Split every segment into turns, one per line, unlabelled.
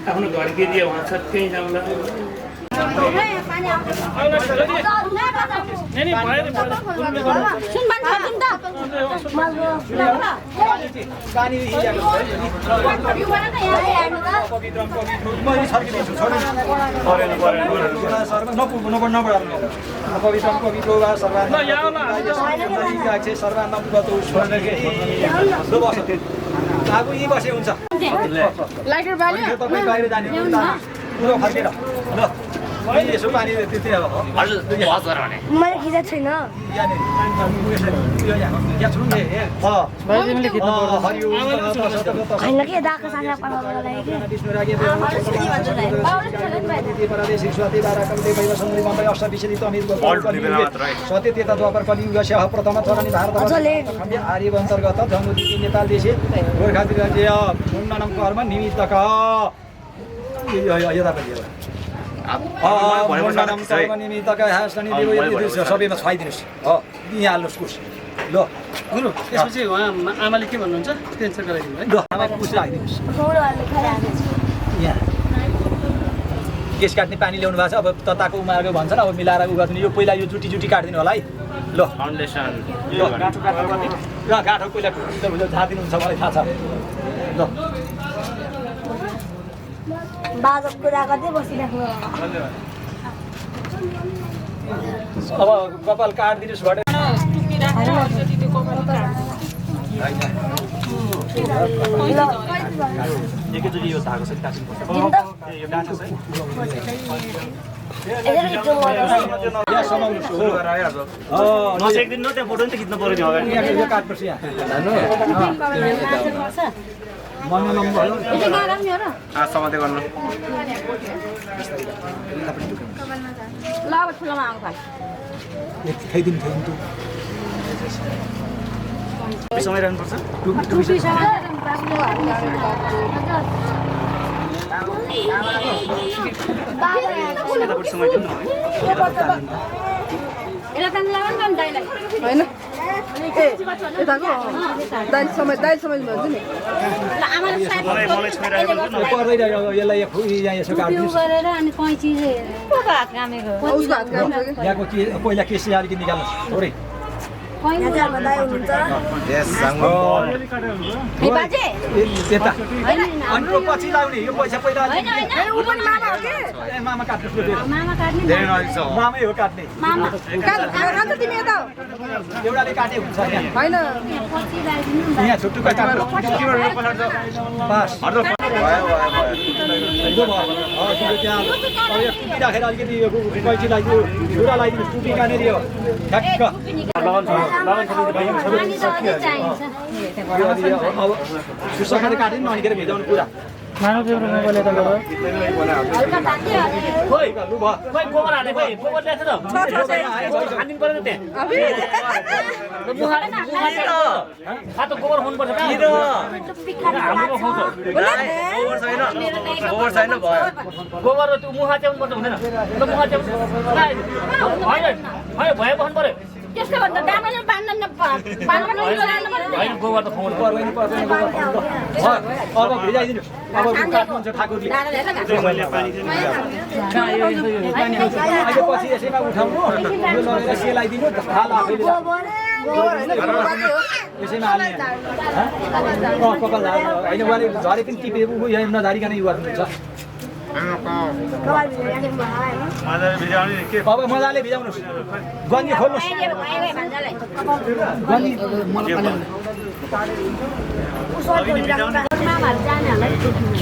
आफ्नो घर दिदी उहाँ छ त्यहीँ जाउँला
आगो यही बसे हुन्छ
लाइटर बाल्यो
तपाईँ बाहिर जाने पुरो फर्केर ल मैले यसो पानी त्यति अब
मैले खिचा छैन होइन के दाको साना पढाउनको
सत्य त्यता द्वापर कलियुग स्याह प्रथम चरणी भारत आर्य अन्तर्गत जङ्गुदेखि नेपाल देश गोर्खातिर मुन्डनम कर्म निमित्तक सबैमा छाइदिनुहोस् यहाँ हाल्नुहोस् कुस ल
गुरु त्यसपछि उहाँ आमाले के भन्नुहुन्छ क्यान्सर गराइदिनु है
ल आमाको कुस राखिदिनुहोस् यहाँ केस काट्ने पानी ल्याउनु भएको छ अब तताको उमारेको भन्छन् अब मिलाएर उ गरिदिनु यो पहिला यो जुटी जुटी काटिदिनु होला है ल
फाउन्डेसन
ल गाँठो काट्नु पर्ने र गाँठो पहिला झारिदिनुहुन्छ मलाई थाहा छ ल
बाजक कुरा गर्दै बसिराख्नु
अब कपाल काटिदिनुहोस् भरे एकैचोटि यो धागो चाहिँ काट्नुपर्छ यो गाँठो चाहिँ
नसेक्दिनु त्यहाँ फोटो नि त खिच्नु पर्यो नि अगाडि
यो काट्नुपर्छ यहाँ
समाते गर्नु समय राख्नुपर्छ
होइन यताको दाइल समय भन्छु नि
यसलाई यहाँ यसो काट्नुहोस् यहाँको के पहिला केसी अलिकति निकाल्नुहोस् थोरै त्यता अनि पछि लाउने यो पैसा पहिला मामा काट्नुहोस् मामै हो काट्ने एउटाले काटे हुन्छ
होइन
यहाँ छुट्टु टुपी राखेर अलिकति कैँची लगाइदियो झुरा लगाइदिनु टुपी कहाँनिर यो ठ्याक्क अब सुसखाले काटिदिनु अनिखेर भिजाउनु पुरा
मानव तिम्रो मोबाइल यता गर खोइ लु भयो खोइ गोबर हाले खोइ गोबर ल्याछ त खानिन पर्यो नि त्यहाँ खातो गोबर हुनु पर्छ कहाँ हाम्रो खाउँछ गोबर छैन भयो गोबर त्यो मुखा च्याउनु पर्छ हुँदैन त मुखा च्याउनु होइन भयो भयो बस्नु पर्यो
त्यसको भन्दा दामले बान्दैन
होइन गोबर त खुवाउनु
पर्दैन अब भिजाइदिनु अब काट्नुहुन्छ ठाकुरले
मैले पानी
अहिले पछि यसैमा उठाउनु यो लगेर सेलाइदिनु थाल आफैले यसैमा हाल्ने कपाल होइन उहाँले झरे पनि टिपे यहाँ नझारिकन यो गर्नुहुन्छ अब मजाले भिजाउनुहोस् गन्जी खोल्नुहोस्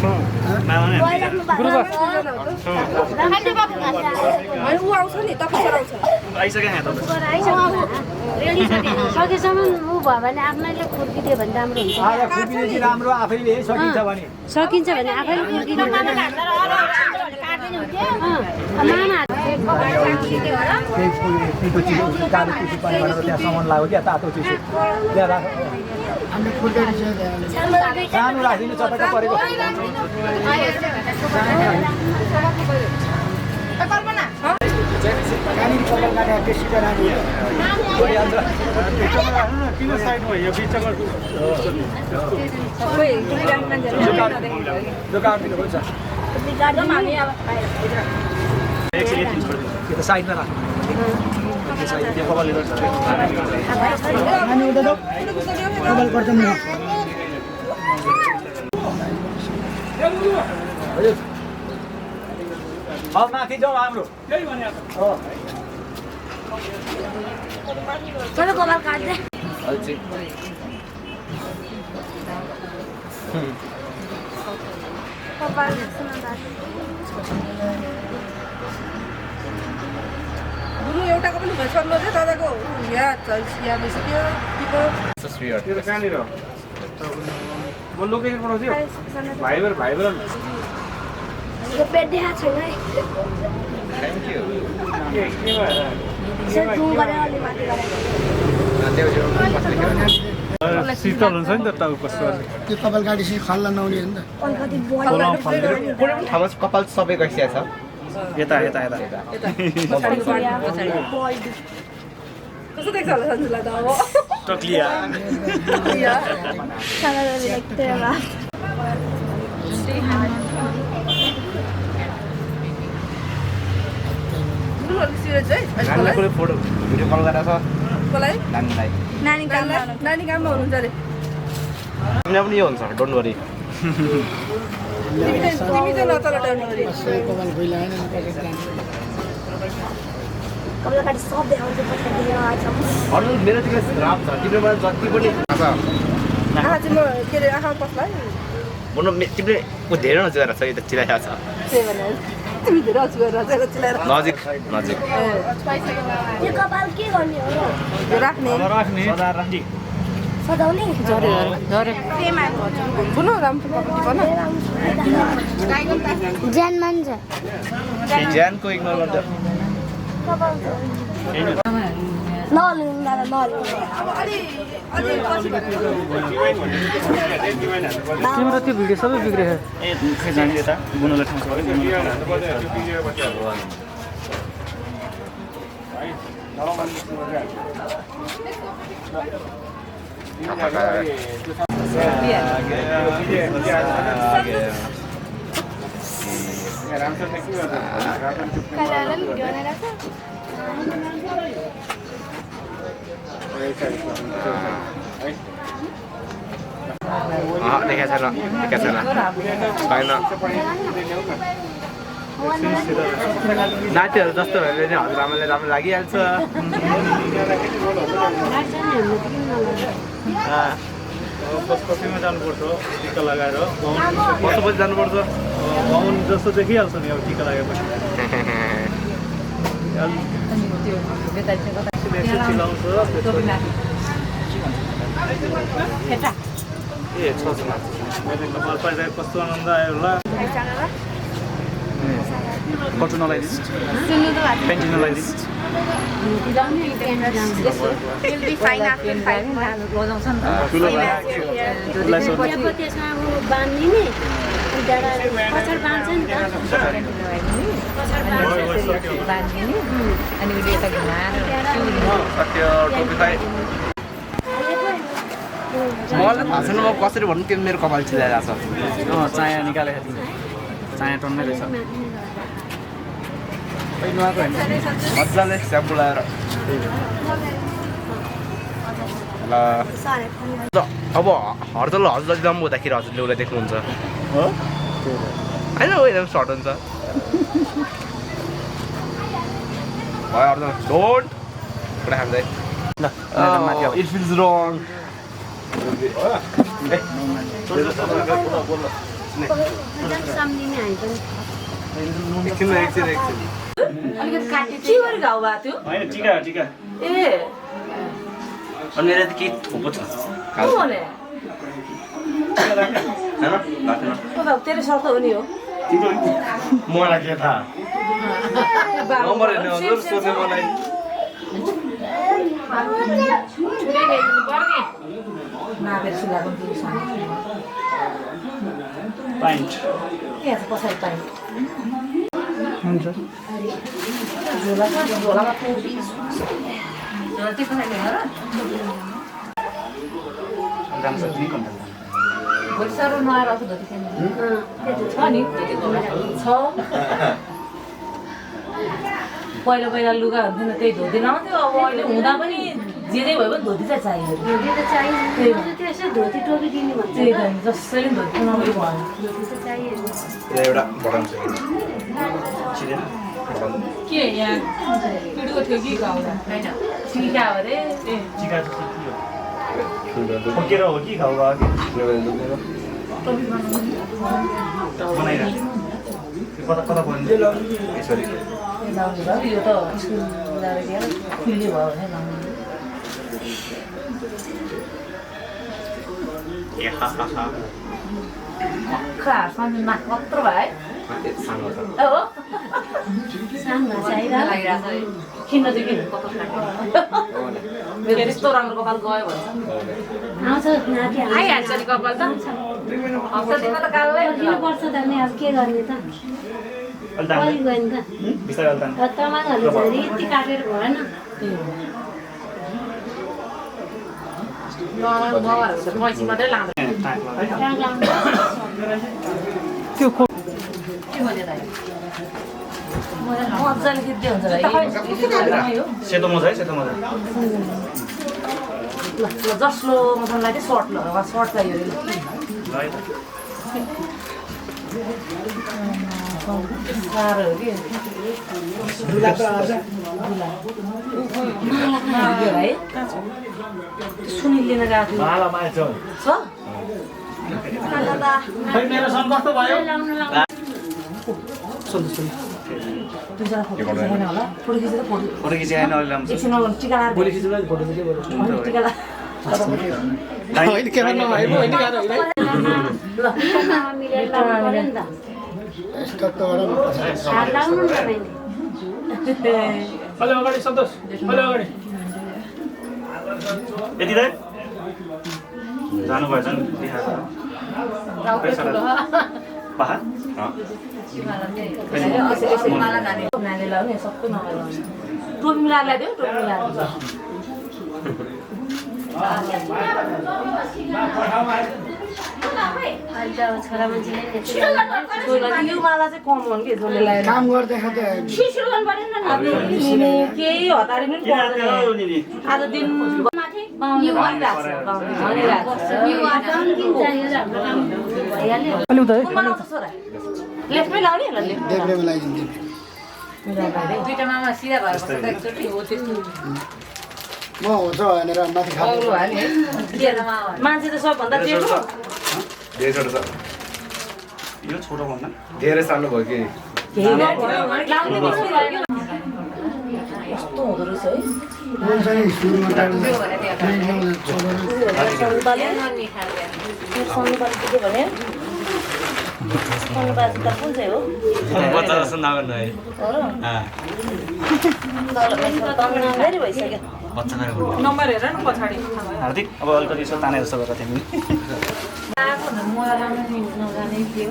गइराख्नु भएको छ। खाने बाबु घाँस
होइन ऊ आउँछ नि तपाईँ आउँछ
सकेसम्म ऊ भयो भने आफ्नैले खुर्किदियो भने राम्रो हुन्छ
आएर खुर्किने राम्रो आफैले सकिन्छ भने
सकिन्छ भने आफैले खुर्किदियो भने मामा
कालो चिसो पनि भनेर त्यहाँ सामान लाग्यो क्या तातो चिसो त्यहाँ राख सानो राखिदिनु चटक्क परेको दोकान हुन्छ त्यो त साइडमा राख्नु माथि जाउँ हाम्रो
चलो कपाल काट्दै कपाल
गुरु एउटाको पनि भइसक्नु चाहिँ दादाको यहाँ भइसक्यो
यो पेट देखा छैन है जुम गरेर अलि माथि गरेर
शीतल हुन्छ नि त टाउको
त्यो कपाल काटेपछि खल्ला नहुने हो नि त
अलिकति
कुनै पनि ठाउँमा कपाल सबै गइसकेको छ
यता यता यता
कस्तो देख्छ होला सन्जुलाई त अब
टक्लिया
नानीले फोटो भिडियो कल गरेर छ
कसलाई
नानीलाई
नानी
नानी काममा हुनुहुन्छ अरे
तिमीलाई पनि यो हुन्छ डोन्ट वरी
तिमी चाहिँ नचल टाउनु
कपाल फैलाएन नि कसरी जाने
कपाल काटी सब देखाउँछ पछि दिएर आछ
अरू मेरो चाहिँ राम छ तिम्रोबाट जति पनि
आँखा चाहिँ म के अरे आँखा कसलाई
तिमीले धेरै नजुगाएर छ यो त चिलाइरहेको छ
त्यही भनेर तिमी धेरै अचु गरेर चाहिँ चिलाएर
नजिक नजिक
यो कपाल के गर्ने हो
यो राख्ने
सजाउने
बुझ्नु राम्रो
ज्यान मान्छ
ज्यानको इग्नोर गर्दा
नलिनु दादा नलिनु
तिम्रो त्यो भिडियो सबै बिग्रेको
ए खै जाने यता बुनुले ठाउँ छ
देखाएको छैन नातिहरू जस्तो भयो भने हजुरआमाले राम्रो लागिहाल्छ
कफीमा जानुपर्छ टिका लगाएर
कस्तो जानुपर्छ
बाहुन जस्तो देखिहाल्छ नि अब टिका लगाएपछि चिलाउँछ
ए छ
कपाल पाइरहेको कस्तो आनन्द आयो होला
कटुनलाइस्ट पेन्टिनलाइस्ट
त्यसमा अब बाँधिने पछाडि बाँध्छ नि त
मलाई थाहा छैन म कसरी भन्नु त्यो मेरो कपाल छिलाइरहेको छ
चाया निकालेको थिएँ चाया टन्नै रहेछ
मजाले स्याम्पू लगाएर ल अब हर्दल हजुरलाई जम्बु हुँदाखेरि हजुरले उसलाई देख्नुहुन्छ होइन हो एकदम सर्ट हुन्छ भयो हर्दल डोन्ट कुरा खान्छ इट फिल्स रङ
सम्झिने हामी पनि
एकछिन
अलिकति काटे
के गरी घाउ भएको थियो
होइन टिका टिका
ए
अनि मेरो त के थोपो छ
को भने
हैन
तेरो सर्त हो नि हो
मलाई के थाहा नम्बर हेर्ने हजुर सोध्ने मलाई
नापेर सिलाएको तिमी सानो
पाइन्ट
यहाँ चाहिँ पछाडि पाइन्छ
हुन्छ
झोलामा टोपी झोला त्यो पछाडि ल्याएर भोलि साह्रो नआएर आउँछ धोती छ नि छ पहिला पहिला लुगा हुन्थेन त्यही धोती लाउँथ्यो अब अहिले हुँदा पनि जे जे भयो भने धोती चाहिँ चाहियो
धोती त चाहियो त्यसै धोती टोपी दिने भन्छ
त्यही त जसरी धोती नआउने भयो
धोती त चाहियो
एउटा बटन छ
के यहाँ पिडीको थियो कि गाउँदा होइन टिका अरे ए
टिका चाहिँ के हो फुकेर हो कि घाउ भयो कि बनाइरहेको कता कता बन्यो
यसरी
लाउने भयो यो त स्कुल जाँदा गएर खुल्ली भयो भने लाउने खासमा नाक मात्र भयो
सानो छ
हो
सानो चाहियो
किन्न चाहिँ किन मेरो यस्तो राम्रो कपाल गयो भन्छ
आउँछ नाति
आइहाल्छ नि कपाल त हप्ता दिनमा त कालै
पर्छ त नि अब के गर्ने त
अहिले
कहिले गयो नि त
बिस्तारै अहिले
तमाङहरूले झरी यति काटेर भएन
मैची मात्रै लाँदैन
त्यो
मजाले खिच्दै हुन्छ
सेतो मोजा है सेतो मोजा
जसलो मजालाई चाहिँ सर्ट लगाएर सर्ट चाहियो साह्रो हो कि है सुनिल लिन गएको थियो
माला माया छ
छ
खै मेरो सन कस्तो भयो
दुईजना फोटो खिचेन होला फोटो खिचेर फोटो
फोटो खिचाएन अहिले राम्रो
एकछिन नगर्नु टिका लगाएर
भोलि खिच्नु फोटो खिच्यो
टिका
होइन क्यामेरा नभएको होइन गाह्रो होइन
ल
मिलेर लाउनु पर्यो नि त हात लाउनु नि तपाईँले
अलि अगाडि सन्तोष अलि अगाडि
यति दाइ जानु भएछ नि पाहा
नानी लाउने सबै नभए लाउने टोपी मिलाएर ल्याइदियो टोपी मिलाएर
अहिले त अब छोरा मान्छेले
यो माला चाहिँ कम हो कि जसले लगाएर
काम गर्दाखेरि त
सिसिरो गर्नु परेन नि
अब लिने केही हतारी पनि पर्दैन आज दिन पाउने भनिरहेको छ
यो हटाउनु किन चाहियो र हाम्रो काम भइहाल्यो
अलि उता है
कुनमा लाउँछ छोरा लेफ्टमै लाउने होला लेफ्ट
देब्रेमा लगाइदिन्छु
दुईटा मामा सिधा भएर बस्छ एकचोटि हो त्यस्तो
म हुन्छ भनेर माथि खानु
अग्लो हाल्ने मान्छे त सबभन्दा जेठो
धेरै छोटो छ
यो छोटो भन्दा
धेरै सानो भयो कि
लाउने कस्तो हुँदो रहेछ है
म चाहिँ सुरुमा
सन्नुपाली के भने सन्नुपाली त कुन चाहिँ हो
बच्चा जस्तो नगर्नु है
हो र धेरै भइसक्यो
बच्चा गरेको
नम्बर हेर न पछाडि
हार्दिक अब अलिकति यसो ताने जस्तो गरेर थियौँ
म नजाने के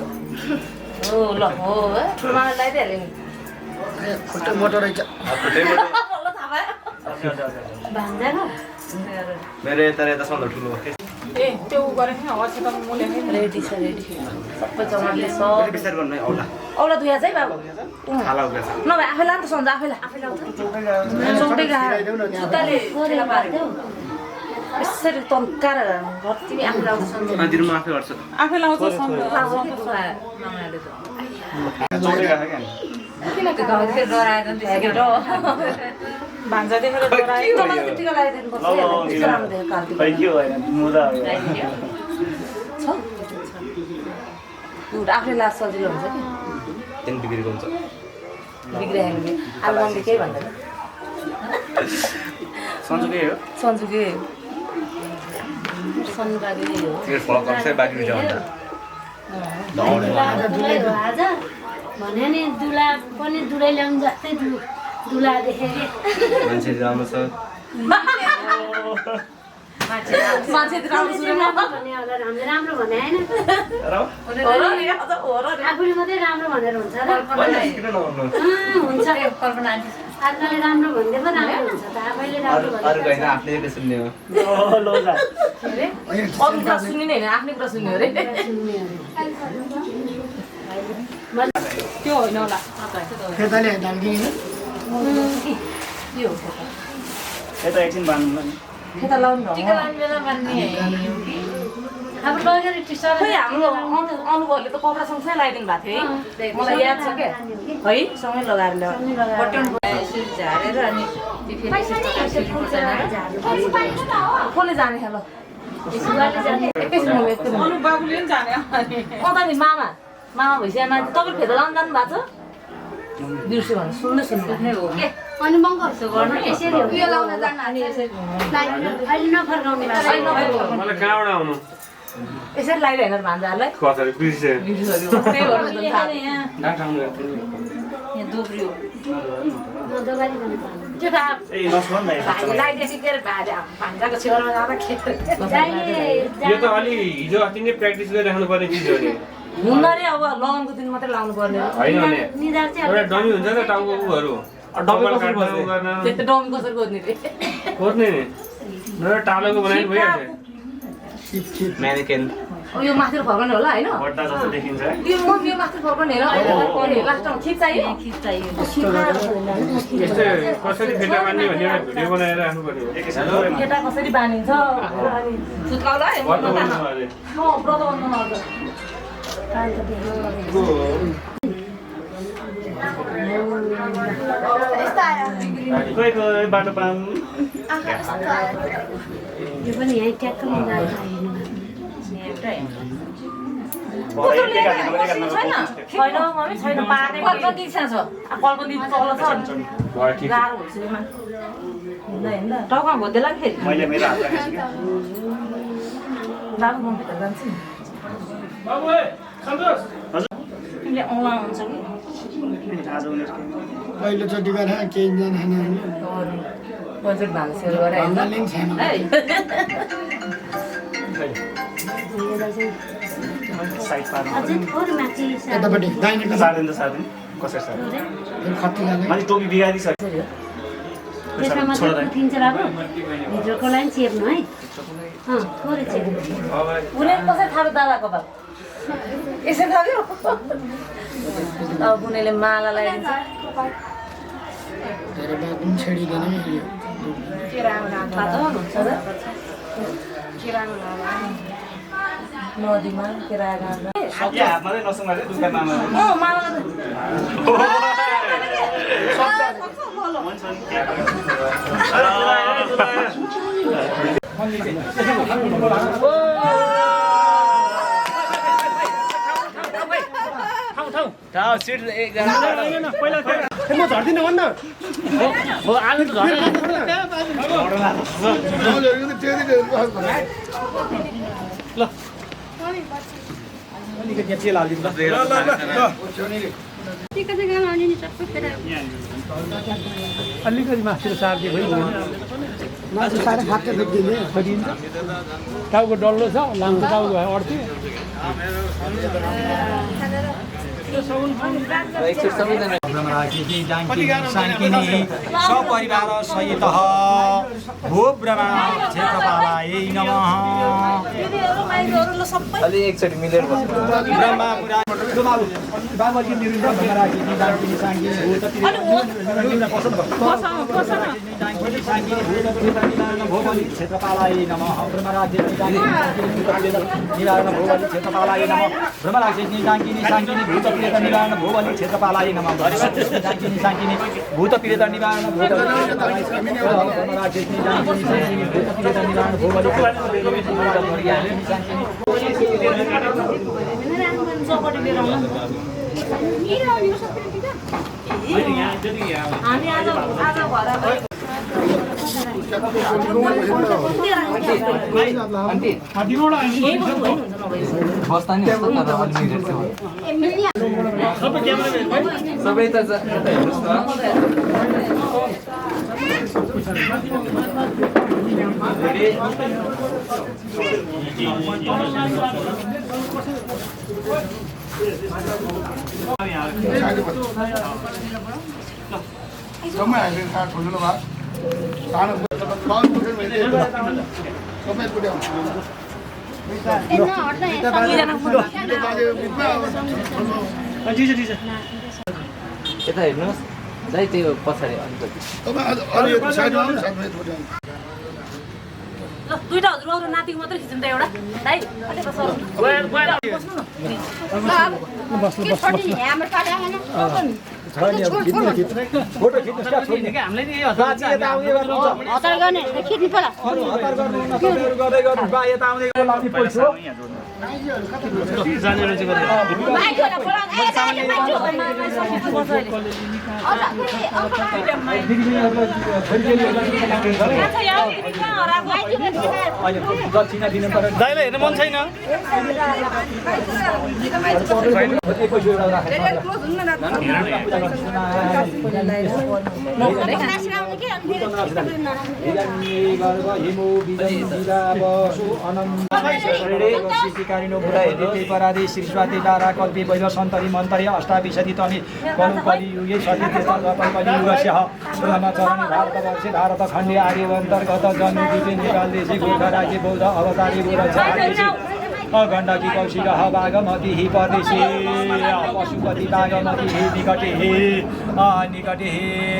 हो ल हो है ठुलो मामा लगाइदिइहाल्यो नि
खुट्टा मोटो रहेछ
बल्ल थाहा भयो
भान्जा न
मेरो यता सबभन्दा ठुलो
ए त्यो गरेको थिएँ अक्षता म ल्याएँ रेडी छ रेडी सबै चमारले छ
बिस्तार गर्नु है औला
औला दुया चाहिँ बाबु
खाला उब्रेछ
नभए आफै लान्छ सन्ज आफै लाउँछ चौटै गएर जुत्ताले
गरेर पार्थ्यौ
यसरी तन्काएर तिमी आफै लाउँछ सन्ज
अनि दिनु म आफै गर्छु
आफै लाउँछ सन्ज लाउँछ मामाले त
चौधरी गएको क्या
किन त्यो गाउँ देखेर डराएर त्यसैले भान्जा देखेर डरायो तँलाई टिका लगाइदिनु पर्छ है त्यस्तो राम्रो देख्यो कार्तिक
खै के हो होइन मुदा हो यो।
छ आफूले लास सजिलो हुन्छ कि
त्यहाँ बिग्रेको हुन्छ
बिग्रिहाल्यो कि अब मम्मीले केही भन्दैन
सन्जुकै हो
सन्जुकै शनिबारे हो
त्यो फरक गर्छ बाँकी हुन्छ
दुला दुलै हो आज भने नि दुला पनि दुलै ल्याउनु जस्तै दुला देखेँ कि
मान्छे राम्रो छ
मान्छे त राम्रो सुनेन
भने होला हामीले राम्रो भने होइन
हो र
आफूले मात्रै राम्रो भनेर हुन्छ र
किन नभन्नु
हुन्छ
कल्पना
आजकल राम्रो भन्दै पो राम्रो हुन्छ त आफैले राम्रो
अरू होइन आफूले त सुन्ने हो
ल जा
अरू कुरा सुन्ने होइन आफ्नै कुरा सुन्ने अरे त्यो होइन होला
खेताले ढाल्किने
के हो
यता एकछिन बाँध्नु नि
खेता लाउनु टिका लाउने बेला
अब लगेर टिसर
खोइ हाम्रो अनुभवले त कपडा सँगसँगै लगाइदिनु भएको थियो है मलाई याद छ क्या है सँगै लगाएर झारेर अनि कसले जाने ल बाबुले पनि जाने नि मामा भइसक्यो मान्छे तपाईँ फेरि लाउनु जानु भएको छ बिर्स्यो भने सुन्नु हो के
अनि मङ्गो गर्नु यसरी हो यो लाउन जान्न अनि यसरी अहिले नफर्काउने
मलाई कहाँबाट आउनु
यसरी लगाइरहेन भान्जाहरूलाई
कसरी बिर्से ए नसुन न
भान्जाको छेउमा जाँदा
यो त अलि हिजो अस्ति नै प्र्याक्टिस गरिराख्नु पर्ने चिज हो नि
हुँदा रे अब लगाउनुको दिन मात्रै लाउनु पर्ने
होइन भने
निधार चाहिँ
एउटा डमी हुन्छ नि त टाउको उहरू डमी कसरी
त्यो डमी कसरी खोज्ने रे
खोज्ने नि टालोको बनाइ भइहाल्छ
म्यानिकेन
यो माथि फर्काउने होला होइन
बट्टा जस्तो देखिन्छ
यो माथि फर्काउने हेर लास्टमा खिच चाहियो
यस्तै कसरी फेटा बान्ने भन्ने एउटा भिडियो बनाएर राख्नु पर्ने हो
केटा कसरी बानिन्छ अनि सुत्काउला है
बट्टा बनाउनु अरे
व्रत बन्नु नआउँछ
कोही कोही बाटो पाम
यो पनि यहीँ ट्याक्क मिलाएर
छैन मम्मी छैन पार्ने कल्पना छ कल्पना तल छ गाह्रो हुन्छ हिँड्दा टाउमा भोद्दै लाग्यो
मैले मेरो हात राखेको छु
बाबु मम्मी त जान्छ नि
बाबु ए सन्तोष हजुर
तिमीले औँला हुन्छ कि
आज उनीहरु
पहिलोचोटि गरेर केही जाने
बजेट भान्सेल गरेर
भन्नाले पनि छैन
साइड पार्नु
अझै थोरै माथि
यतापट्टि दाहिनेको
सार्दैन त सार्दैन कसरी सार्दैन
खत्ती लाग्यो
मैले टोपी बिगारिसक्यो
त्यसमा मात्रै उठिन्छ बाबु भित्रकोलाई पनि चेप्नु है थोरै चेप्नु
उसले कसरी थाप्यो दादाको त यसरी थाप्यो अब कुनैले माला लगाइदिन्छ
धेरै बात पनि छेडिँदैन यो
थाहा हुन्छ र नदीमा केरा गाँदा
या हात मात्रै नसुङ्गा चाहिँ दुःख मामा
माला
सिट एकजना
म झर्दिनँ भन्न
हो आलु त झर्दैन
ल अलिकति तेल हालिदिनु अलिकति मासु सारिदियो भयो
मासु साह्रै खाँदै फेकिदिने
खोजिन्छ टाउको डल्लो छ लाम्रो टाउको भयो अड्थ्यो
सपरिवार सहित भो ब्रह्मा क्षेत्रपालाय नमः
अलि एकचोटि मिलेर बस्नु
ब्रह्मा बाबुजी क्षेत्रपालाय नमः ब्रह्मराज्य निवारण भोबली क्षेत्रपालाय नमः ब्रह्मराक्षिणी जाङ्किनी साङ्किनी भूतपीडित निवारण भोबली क्षेत्रपालाय नमः जाङ्किनी साङ्किनी भूतपीडित निवारण ब्रह्मराक्षिणी जाङ्किनी साङ्किनी भूतपीडित निवारण भोबली
चौपटी लिएर आउनु हामी आज घर
सबै त हेर्नुहोस्
समय आइले खा खोल्नु भा सानो बाउन पुग्छ मैले सबै पुग्यो
यता हेर्नुहोस् दाइ त्यो पछाडि अलिकति
ल दुईटा हजुर अरू नातिको मात्रै खिचौँ त एउटा दाइ अलिक
फोटो खिच्नु क्या छोड्ने क्या हामीले नि बाजे यता आउने गर्नुहुन्छ
हतार गर्ने खिच्नु पर्ला
अरु हतार गर्नुहुन्न तपाईहरु गर्दै गर्नु बा यता आउने लाउने पैसा हो
जानेर चाहिँ गरे
माइक होला बोला ए साले माइक
दक्षिणा दिनु पर्यो
दाइले हेर्न मन छैन
परादि श्री स्वाति दारा कल्पी वैभ सन्तरी मन्तरी अष्टाविशति तमी कलि युगे सति कलियुगस्य ब्रह्मचरणी भारतवर्षे भारत खण्डे आर्यन्तर्गत जन्म दिपे नेपाल देशे गोर्खा राज्य बौद्ध अवतारी गण्डकी कौशिक बागमती परदेशी पशुपति बागमती निकटे निकटे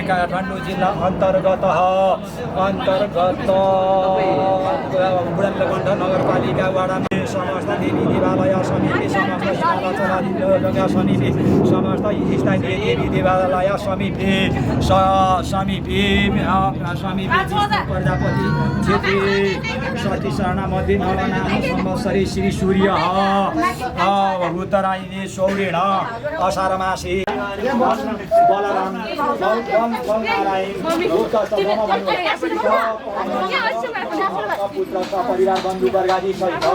काठमाडौँ जिल्ला अन्तर्गत बुढालकण्ठ नगरपालिका वडा समस्त देवी देवालय समिति समस्त शिवालय समिति समस्त स्थानीय देवी देवालय समिति प्रजापति छेत्री सती शर्मा मध्ये नलनाम संवत्सरी श्री सूर्य उत्तरायणे सौरेण असार मासे बलराम पुत्र परिवार बन्धु वर्गादि सहित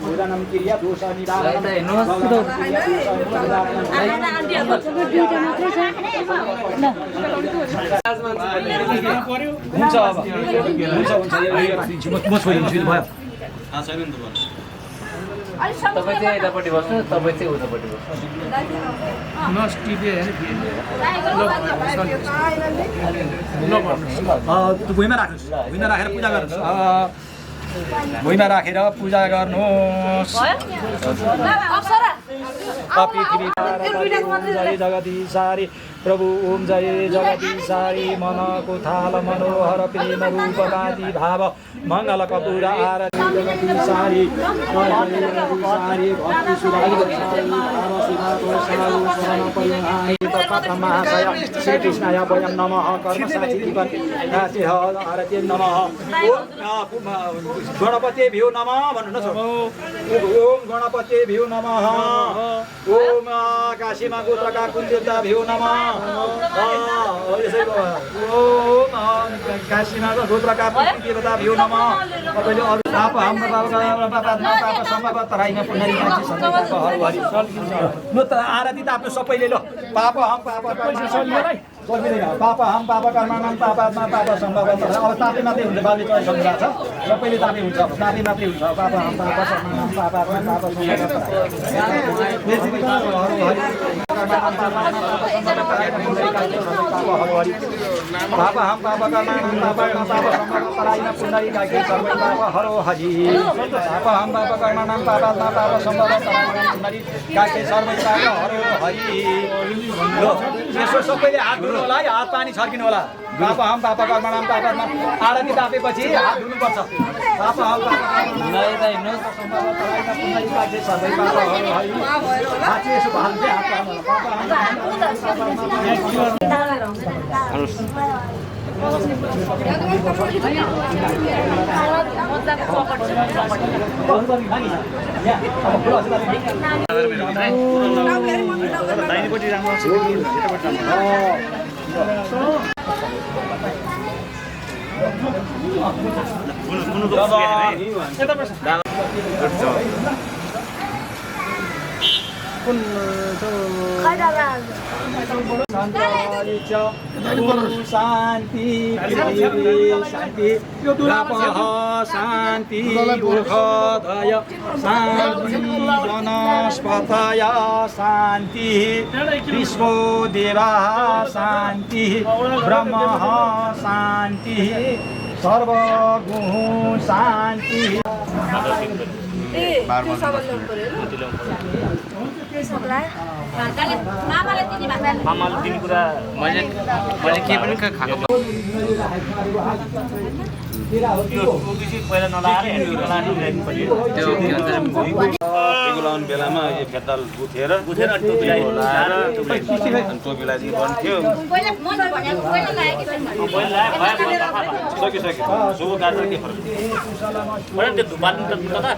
भोजनम क्रिया दोष निवारणम हुन्छ अब हुन्छ म छोडिदिन्छु भयो तपाईँ चाहिँ यतापट्टि बस्नु तपाईँ चाहिँ उतापट्टि बस्नु भुइँमा राख्नुहोस् भुइँमा राखेर पूजा गर्नुहोस् भुइँमा राखेर पूजा गर्नुहोस् जय जगदीशारी प्रभु ओम जय जगदीशारी मनको थाल मनोहर प्रेम रूपवादी भाव मङ्गल कपूर आरती जगदीशारी भक्ति महाशय श्री कृष्णाय वयं नमः कर्मसाक्षी आरती नमः गणपतिभ्यो नमः भन्नु न ओम गणपतिभ्यो नमः ओम काशीमा गोत्रका कुलदेवताभ्यो नमः ओम काशीमा गोत्रका कुलदेवताभ्यो नमः तपाईले अरु पाप हाम्रो पाप सम्भव तराईमा पुनरी मान्छे सन्तानहरु हरि न त आरती त आफ्नो सबैले ल पाप हम पाप पाप हम पाप कर्मणाम पापात्मा पाप सम्भव अब तापे मात्रै हुन्छ बाबे चोइ सम्झा छ सबैले तापे हुन्छ तापे मात्रै हुन्छ पाप हम पाप कर्मणाम पापात्मा पाप सम्भव पाप हम पाप कर्मणाम पापात्मा पाप सम्भव तराईमा पुनरी काकी सर्वै पाप हरो हरि पाप हम पाप कर्मणाम पापात्मा पाप सम्भव तराईमा पुनरी काकी सर्वै पाप हरो हरि ल यसो सबैले हात धुनु होला है हात पानी छर्किनु होला पाप हम पाप कर्मणाम पापात्मा आरती तापेपछि हात धुनुपर्छ पाप हम पाप सबै पाप हरो हरि हात यसो भाल्दै हात दाहिनेपट्टि राम्रो छ कि यतापट्टि शान्ति शान्ति शान्ति दुःखदय शान्ति वनस्पतय शान्ति विश्वदेवा शान्ति ब्रह्म शान्ति सर्वगुण शान्ति
मामाले दिने कुरा
मैले के पनि खाएको
पहिला नलाएर
त्यो
लाउने बेलामा यो फेदल गुथेर टोपीलाई चाहिँ भन्थ्यो सकिसक्यो शुभ कार्य के फरक
त्यो धुपाल्नु त कता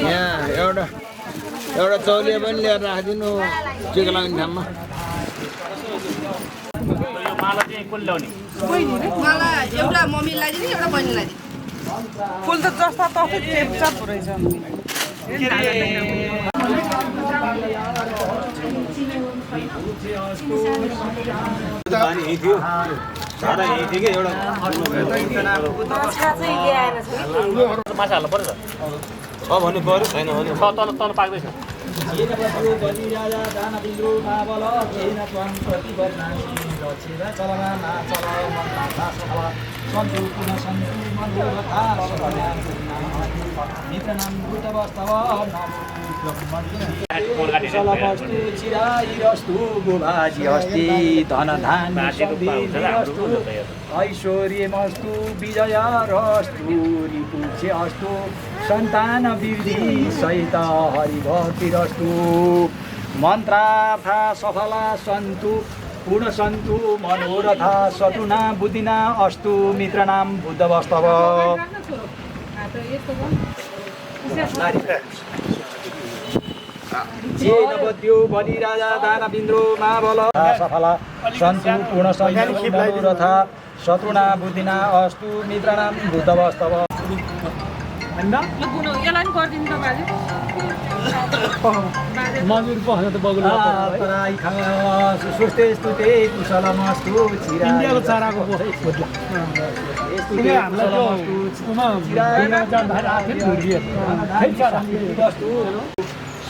यहाँ एउटा चौलिया पनि लिएर राखिदिनु टिका लगाउने ठाउँमा
माला चाहिँ कसले ल्याउने
मलाई एउटा मम्मीलाई दिने एउटा बहिनीलाई दिने
फुल त जस्ता तस्तै चेपचाप रहेछ
पानी यही थियो सारा यही थियो कि एउटा
माछा हाल्नु पर्छ
छ भन्नु पर्यो छैन भने
छ तल तल पाक्दैछ
चिराइरस्तु गोभाजी अस्ति धनधान्य ऐश्वर्यमस्तु विजयरस्तु रिपुचे अस्तु सन्तान वृद्धि सहित हरिभक्तिरस्तु मन्त्रार्था सफला सन्तु पूर्ण सन्तु मनोरथा सतुना बुद्धिना अस्तु मित्रनाम बुद्धवस्तव जे नवद्यो बलिराजा दानविन्द्रो महाबल सफला सन्तु पूर्ण सन्तु मनोरथा शत्रुना बुद्धिना अस्तु मित्रनाम बुद्धवस्तव सुस्ते स्तुते कुशलमस्तु इन्डियाको चाराको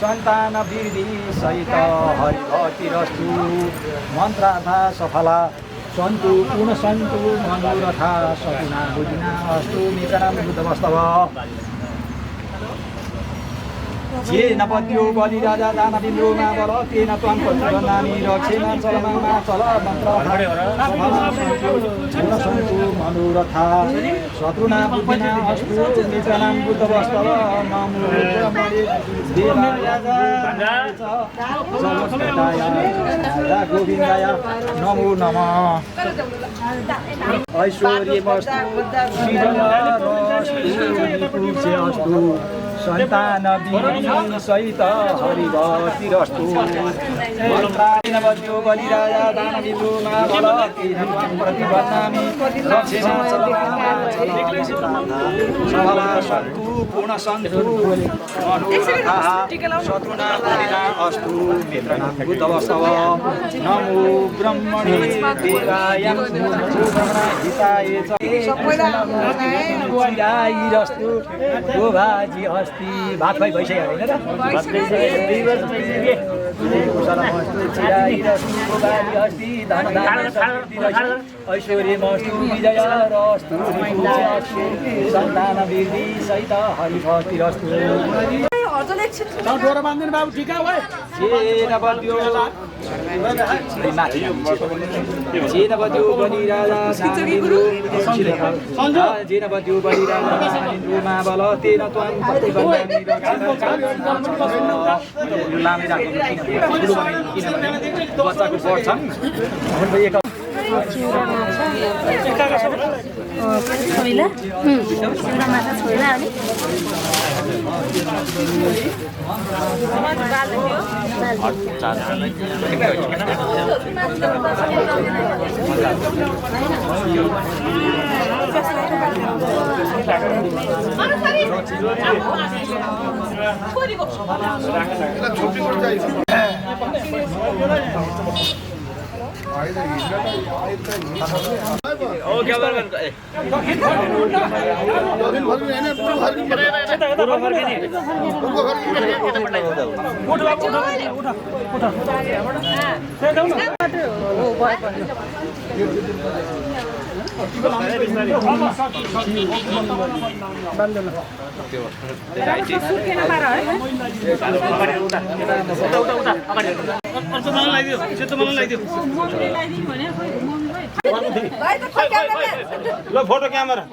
सन्तान वृद्धि सहित हरिभक्तिरस्तु मन्त्रार्था सफला सन्तु पूर्ण सन्तु मनोरथा सतुना बुद्धिना अस्तु मित्रनाम बुद्धवस्तव जे नपद्यो बलिराजा दानविन्द्रो महाबल तेन त्वां प्रतिबन्धामि रक्षेमा चलमामा चल पूर्ण सन्तु मनोरथा शत्रुना बुद्धिना अस्तु मित्रनाम बुद्धवस्तव नमो देवाय गोविन्दाय नमो नमः ऐश्वर्यमस्तु विजयरस्तु अस्तु सन्तान वृद्धि सहित हरिभक्तिरस्तु मन्त्रादिनवद्यो बलिराजा दानविन्द्रो महाबल तेन त्वां प्रतिबन्धामि रक्षेमा सफला सन्तु पूर्ण सन्तु मनोरथाः शत्रुना बुद्धिना अस्तु मित्रनाम बुद्धवस्तव नमो ब्रह्मणे देवाय हिताय च चिराइरस्तु गोभाजी अस्ति भात खुवाइ भइसक्यो होइन र चिराइरस्तु गोभाजी अस्ति धनधान्य ऐश्वर्यमस्तु विजयरस्तु सन्तान वृद्धि सहित हरिभक्तिरस्तु डोरा बाँधिदिनु बाबु ठिक हो चेन बल्यो चेन बल्यो बलिराजा चेन बल्यो बलिराजा माबल तेन त्वाम लामै राख्नु बच्चाको पढ्छन्
चिउरा माछा छोइला चिउरा माछा छोइला अनि
ल फोटो क्यामेरा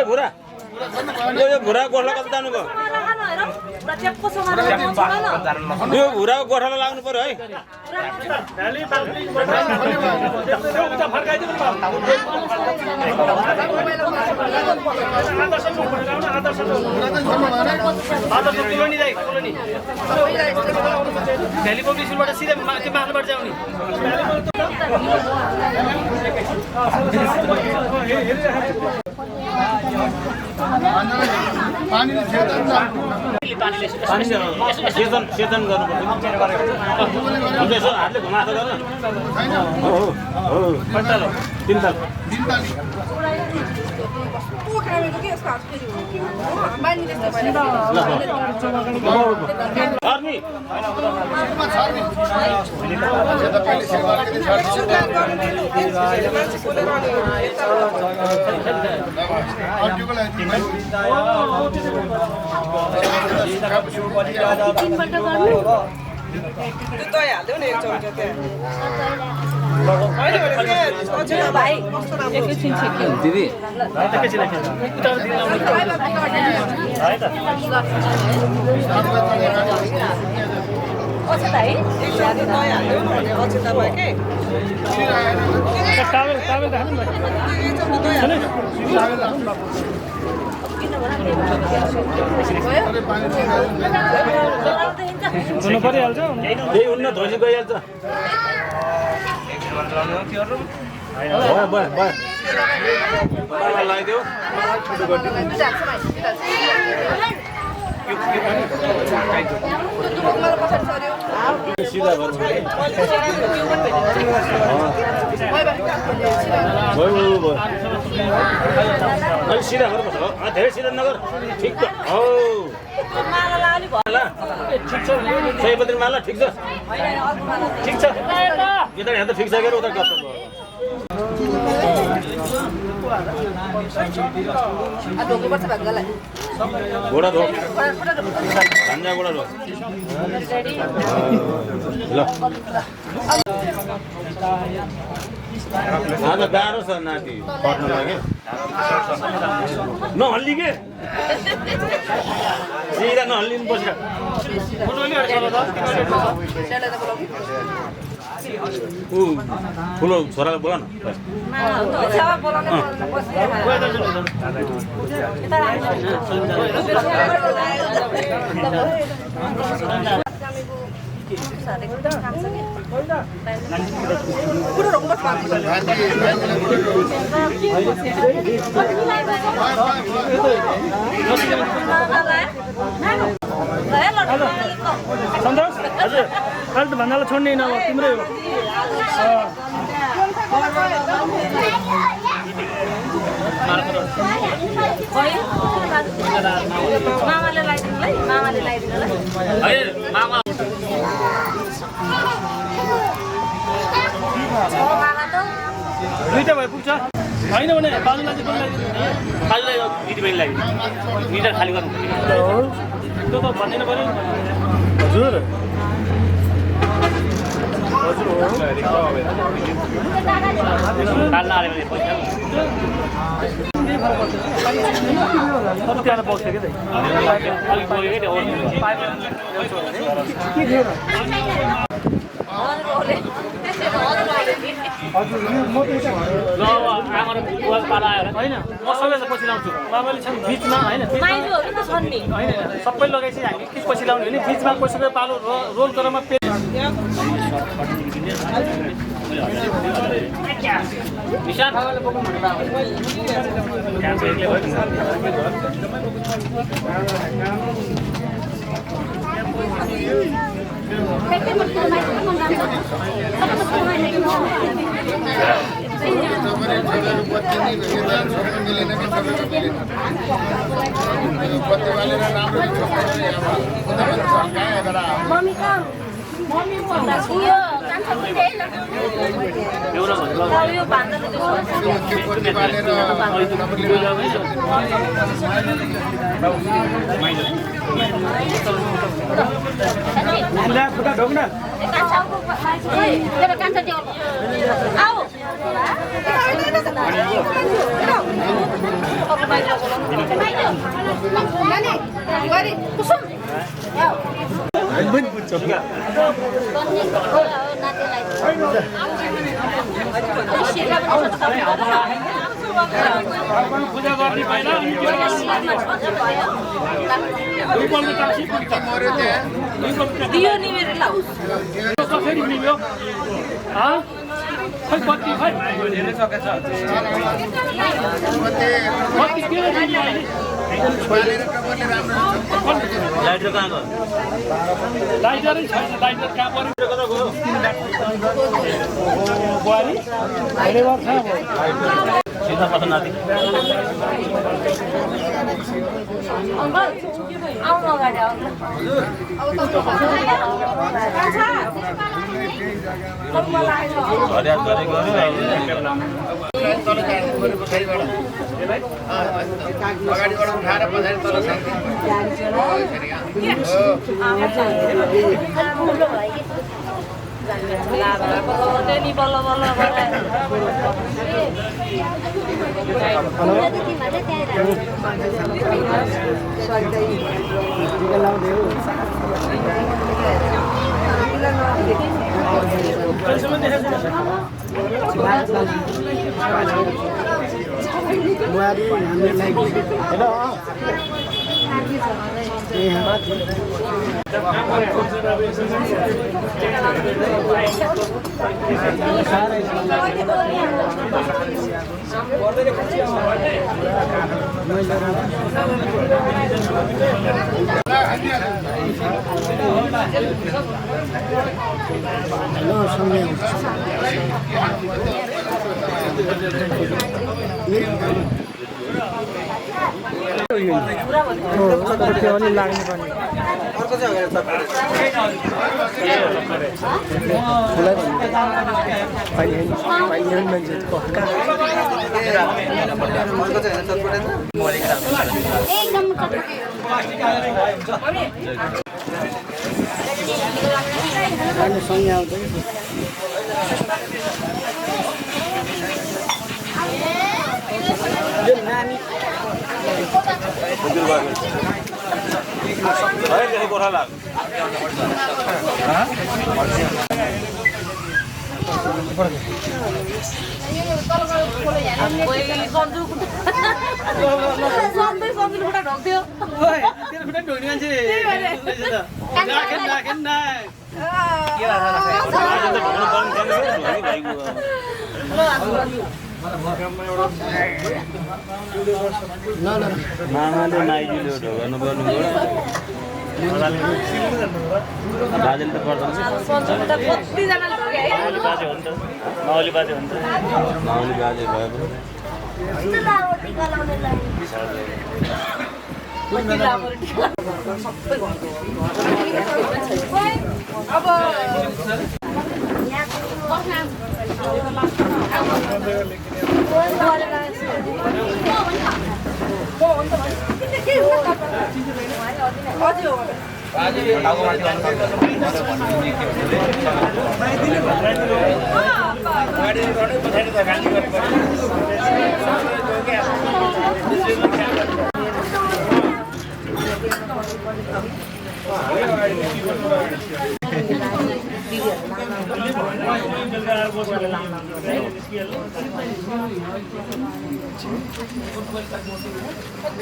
भुरा यो भुरा गोठला कता जानुभयो यो भुराको गोठाला लाग्नु पर्यो है
भ्याली पब्लिक स्कुलबाट सिधै माथिबाट जाउने
सेचन गर्नुपर्छ यसो हातले घुमाएको गर्न तिन ताल
दिदी
यही हुन्न धोसी गइहाल्छ लगाइदेऊ सिधा सिधा गर्नुपर्छ धेरै सिधा नगर ठिक छ हौ ठिक छ सयपत्री माला ठिक छ ठिक छ यता हेर्दा ठिक छ उता गफ घोडा धो धन्जा घोडा धो ल आज गाह्रो छ नाति पढ्नु लागि नहल्ली के सिधा नहल्लिनु बसेर ठुलो छोरालाई बोला न
सन्तोष हजुर अहिले त भन्दालाई छोड्ने नभए तिम्रै हो
मामाले लगाइदिनु है मामाले लगाइदिनु
मामा दुईटा भए पुग्छ होइन भने बाजुलाई चाहिँ बाजुलाई दिदीबहिनीलाई मिटर खाली गर्नु त्यो त भनिदिनु पऱ्यो हजुर काल्न आयो भने पैसा त्यहाँ बग्छ होइन म सबैलाई पछि लाउँछु मामाले छन् बिचमा होइन सबै लगाएपछि हामी के पछि लाउने भने बिचमा कसैको पालो रोल गरेरमा लाइटर कहाँ गयो लाइटरै छैन लाइटर कहाँ पर्यो कता गयो बुहारी अहिले गर्छ सीधा पता नाति
अङ्कल आउनु अगाडि आउनु
अगाडिबाट उठाएर पछाडि तल
गोरा लाग
मामाले नाइजुले ढोगानु गर्नुभयो बाजेले त पर्दैन माउली बाजे हो नि त माउली बाजे भयो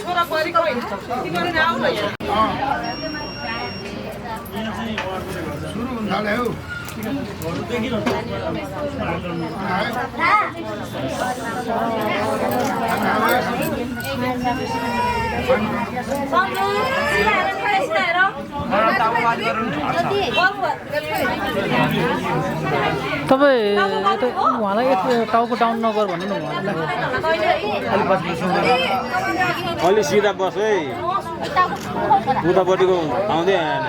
छोरा परेको होइन तिमीहरु आऊ न यहाँ
सुरु हुन थाल्यो हौ
तपाईँ उहाँलाई टाउको डाउन नगर भन्नु न
अलि सिधा बस है उतापट्टिको आउँदै आएन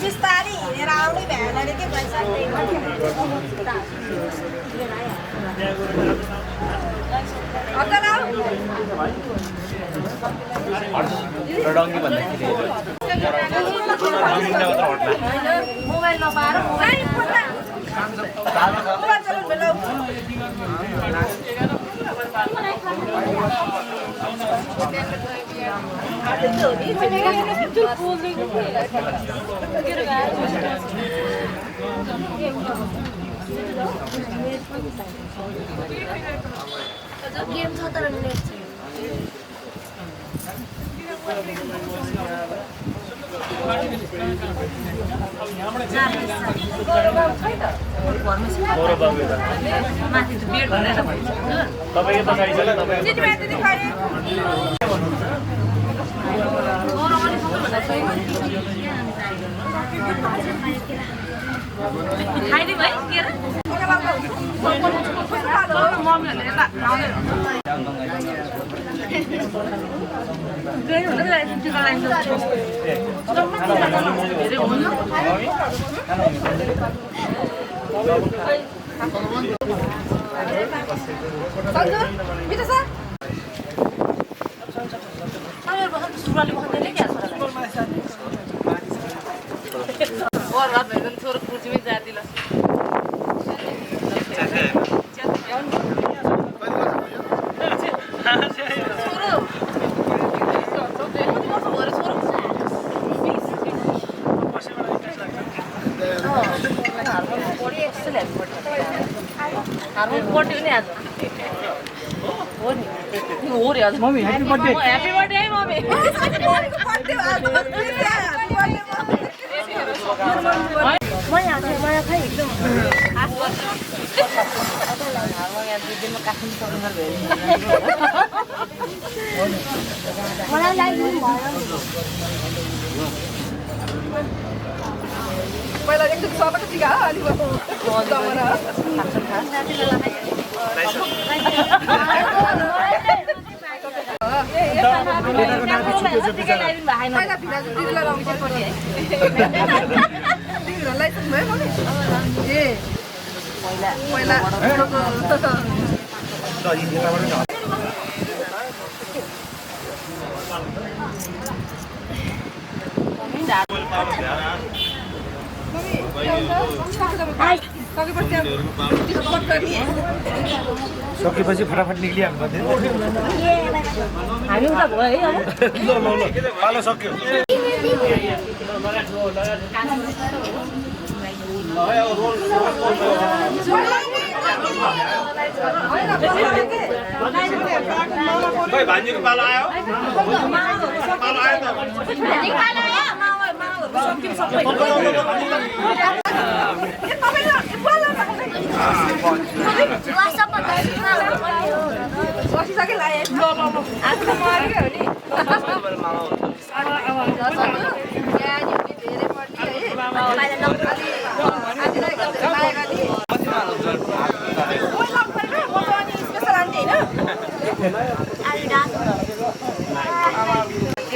बिस्तारै हिँडेर आउने भ्यानले के पैसा
मोबाइल नपाएर
गेम छ तर नेट छैन
माथि त बेड भनेर भन्छ
तपाईको त गाडी छ ल तपाईको
खाइदिउँ है के रे मम्मीहरूले यता आउँदै सुरुवाली बर्बाद भयो भने छोरो कुर्सीमै जातिल हार्मोन नि आज हो नि हो रे आज
mummy happy birthday
happy birthday है मम्मी म यहाँ चाहिँ मलाई खै एकदम
मलाई लाइदिनु भयो
पहिला एकचोटि सबैको टिका अलि पहिला भिडा दिदीलाई रमिता पनि है दिदीलाई लाइसेन्स भयो मम्मी ए पहिला
सकेपछि फटाफट निक्लिहाल्नु
हामी उता भयो है अब
पालो सक्यो
भान्जीको पालो आयो पालो आयो
बसिसके लाए आज त मर्यो हो नि धेरै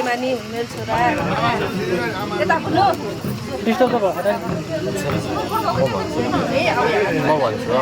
पर्ने है मेरो छोरा यता पुग्नु
क्रिस्टलको भयो
म भन्छु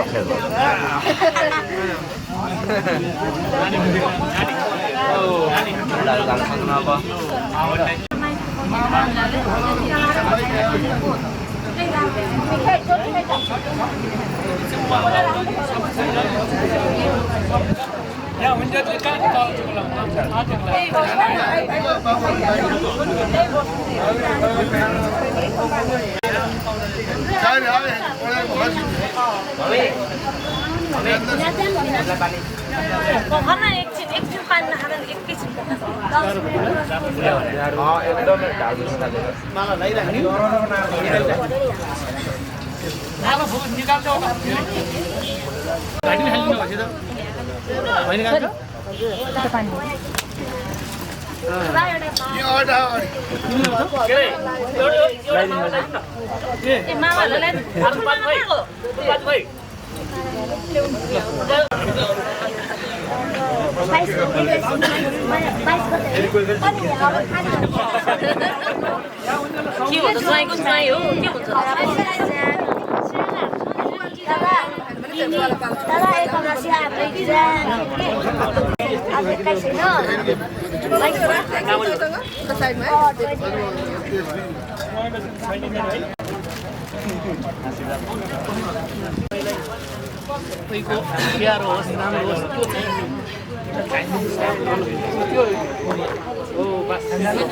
घरमा एकछिन पानी नखाँदा एकैछिन
एकदमै ढाल
के हुन्छ ज्वाइँको ज्वाइँ हो के हुन्छ
दादा एक अगासि आफै जान आज एक्काइ छैन
तपाईँको प्यारो होस् राम्रो होस् त्यो हो बस
धेरै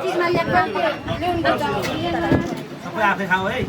चिजमा
सबै आफै खाऊ है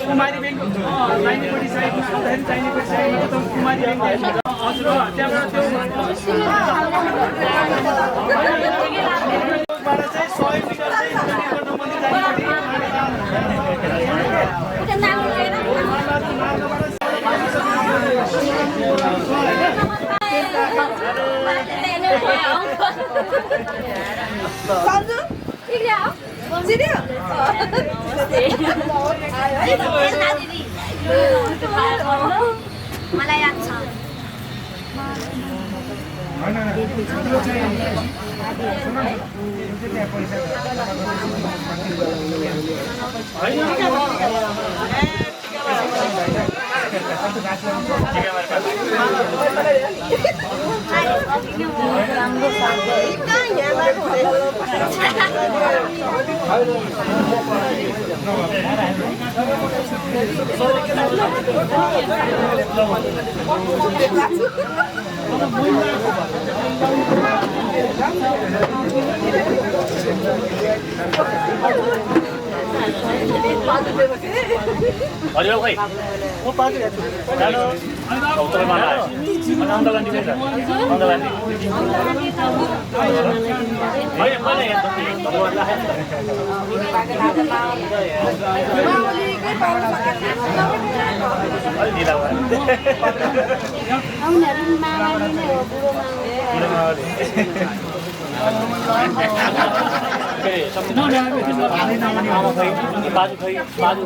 कुमारी बैंक लाइनेपट्टि साइडमा अन्तखेरि चाहिनेपट्टि साइडमा त कुमारी बैंक हजुर त्यहाँबाट चाहिँ 100 मिटर चाहिँ
मलाई याद छ
हरियो भाइ म पाछु जानु उत्तर माला आन्दोलन दिन्छ आन्दोलन होइन मैले यहाँ बाजु खै बाजु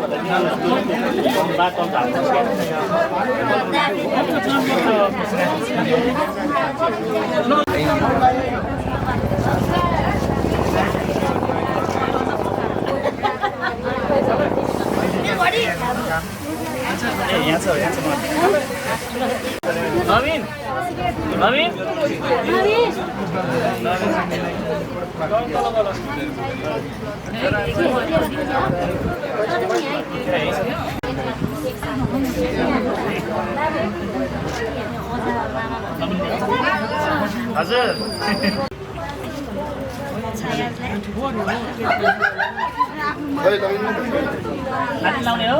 नवीन नवीन हजुर लाउने हो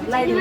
Lain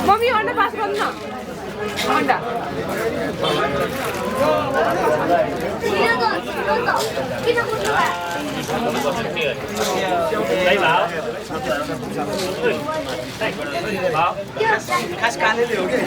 मम्मी अन्डा पास गर्नु न अन्डा
खास कालेले हो के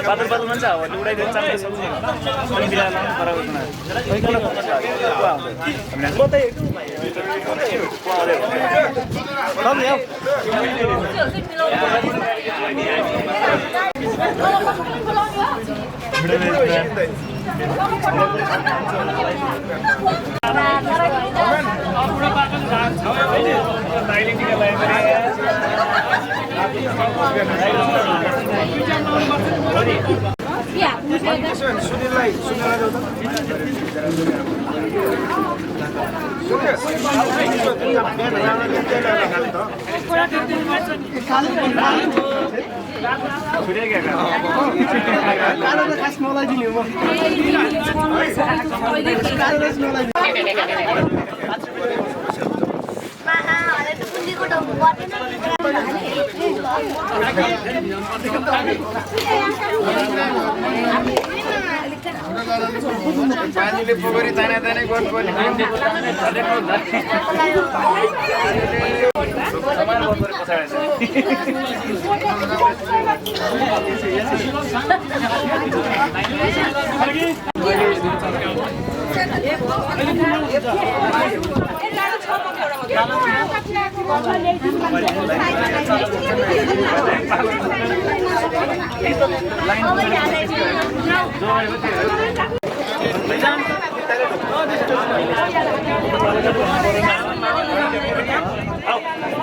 बादल मान्छ उडाइदिन्छ
पानीले पोखरी ताने ताने गर्नुपर्ने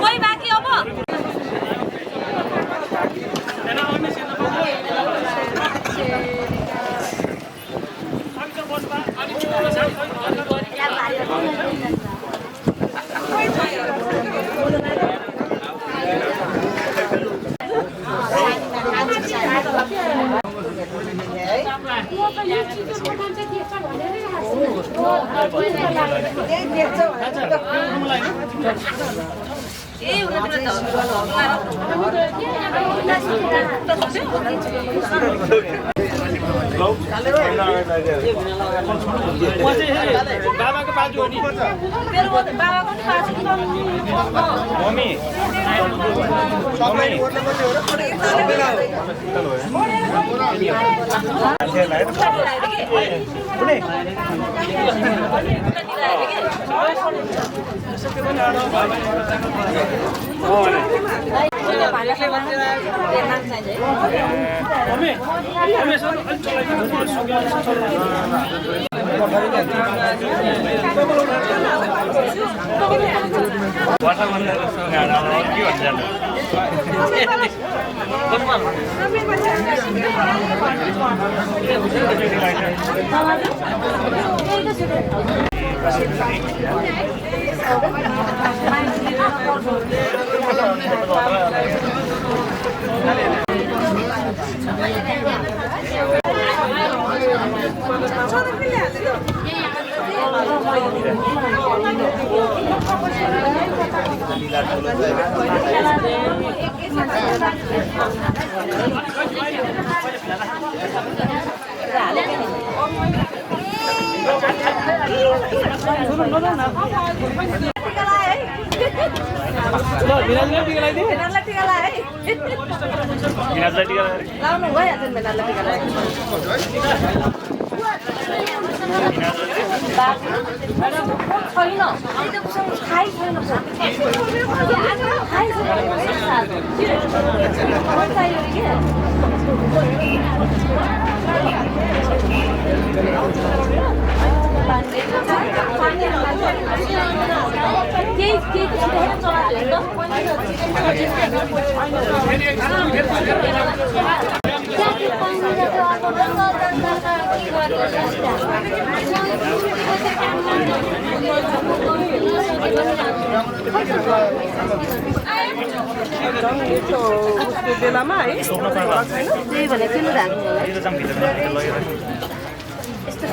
कोही बाँकी अब
बाबाको बाजु हो नि
मेरो बाबाको नि बाजु
मम्मी
बेलामा है त्यही भने किन राख्नु यस्तो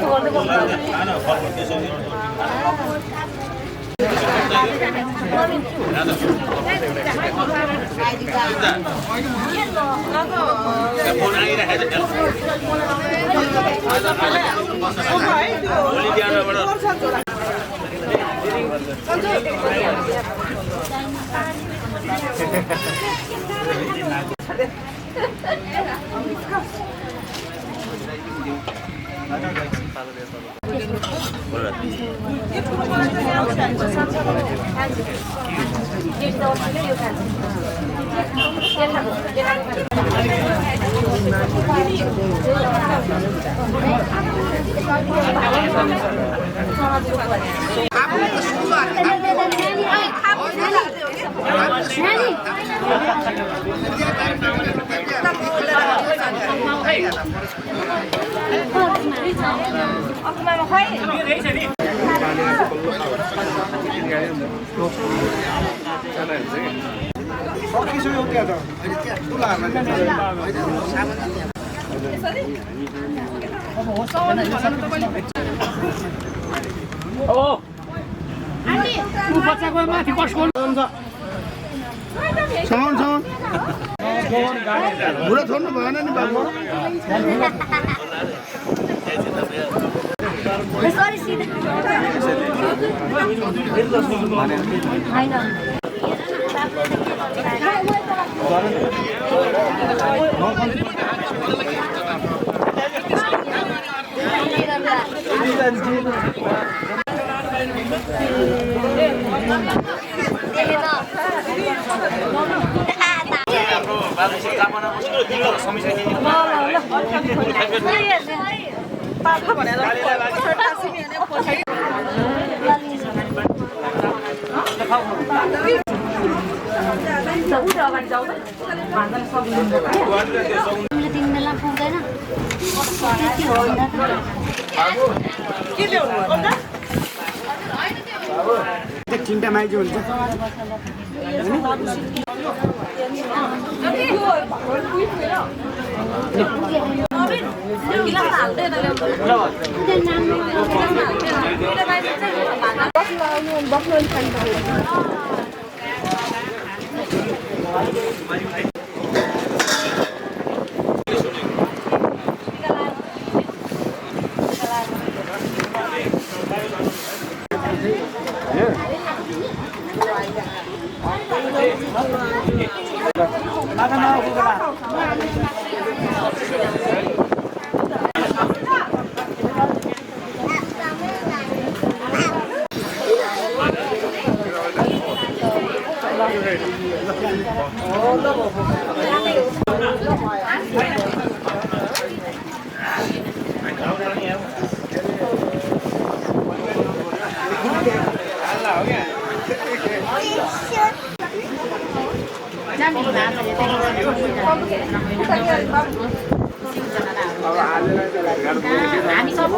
बुढो छोड्नु भएन नि बाबु
सरी सिधै होइन तिन बेला पुग्दैन त्यति हो के ल्याउनु
चिन्ता माइजो हुन्छ
हामी सब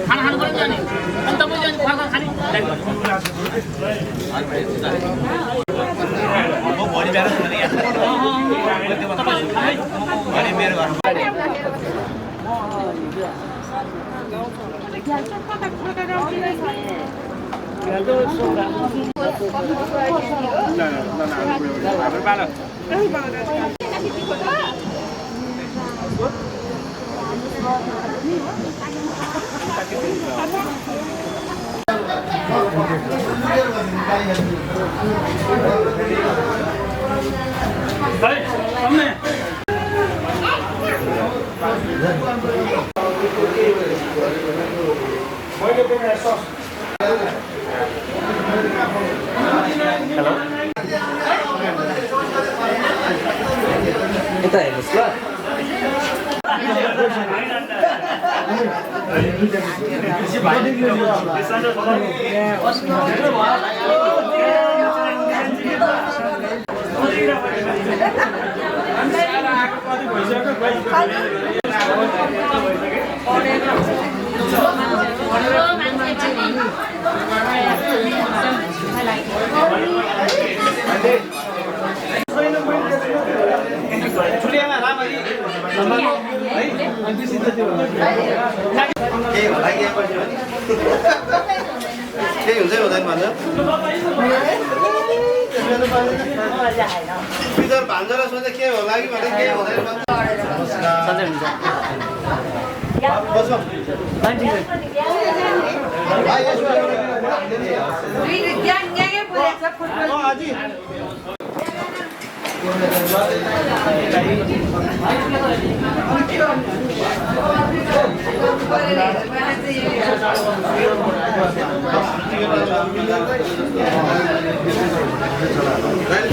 खाना खानु पर्यो नि अनि तपाईले अनि खुवा खाने
म भोलि बिहान सुने यहाँ भोलि मेरो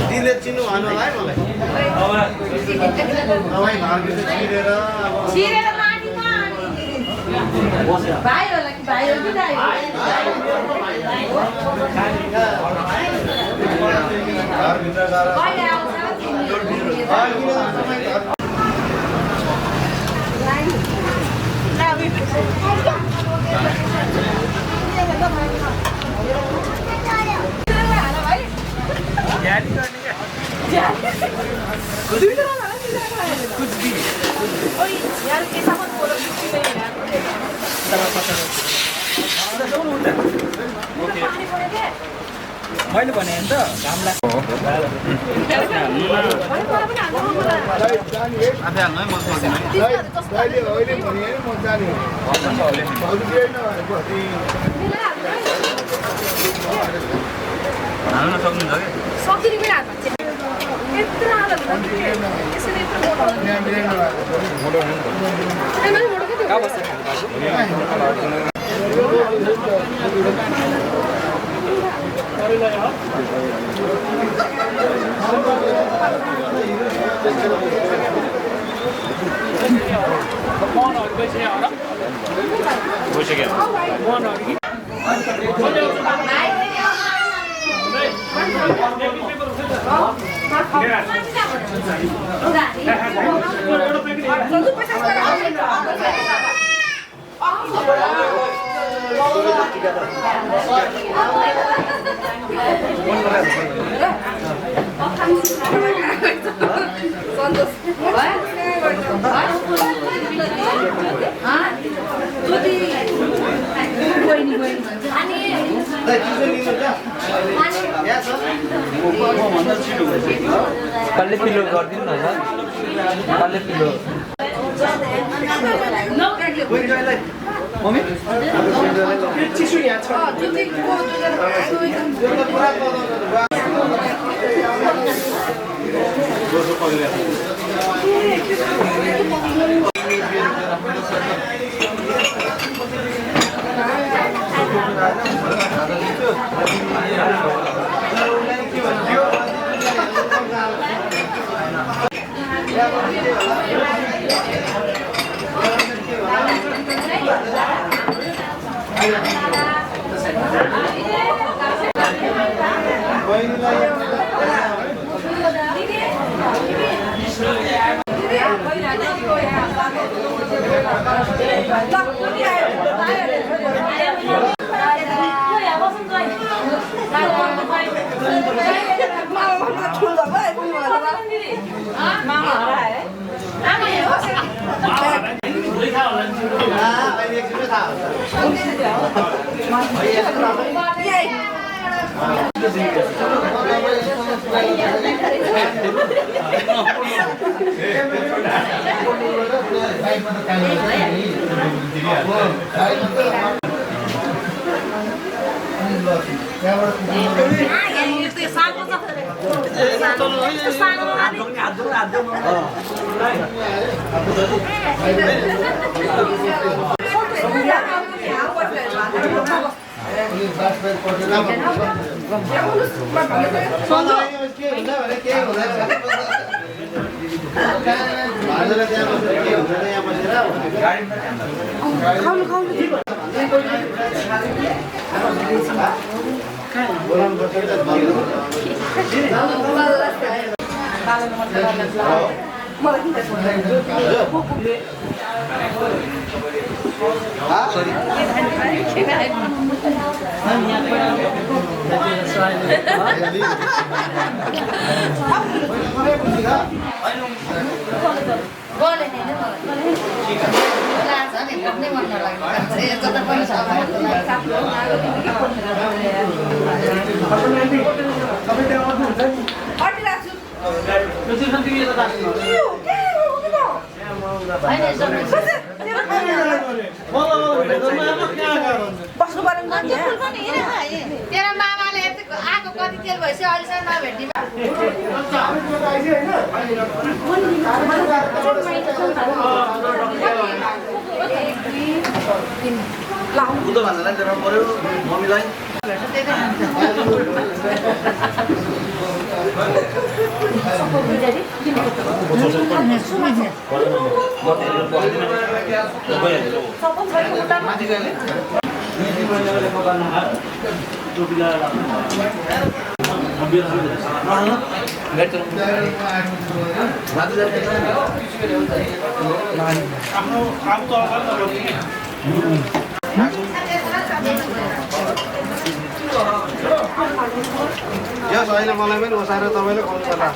दिले चिन्नु भएन होला है मलाई
छिरेर माटीमा भाइ होला कि भाइ हो कि दाइ हो? कहिले आउँछ?
मैले भने नि त घाम लाग्छ
सक्दिने पनि हातमा यत्रो हाल्दा यसरी यत्रो
कल्ले पिलो गरिदिनु न कल्ले पिलो मम्मी चिसो यहाँ छ तेरो मामाले आएको कति तेल भइसक्यो अहिलेसम्म नभेट्ने
बुद्ध भन्नलाई दिनु पर्यो मम्मीलाई
यस अहिले मलाई पनि ओसाएर तपाईँले गर्नु पर्ला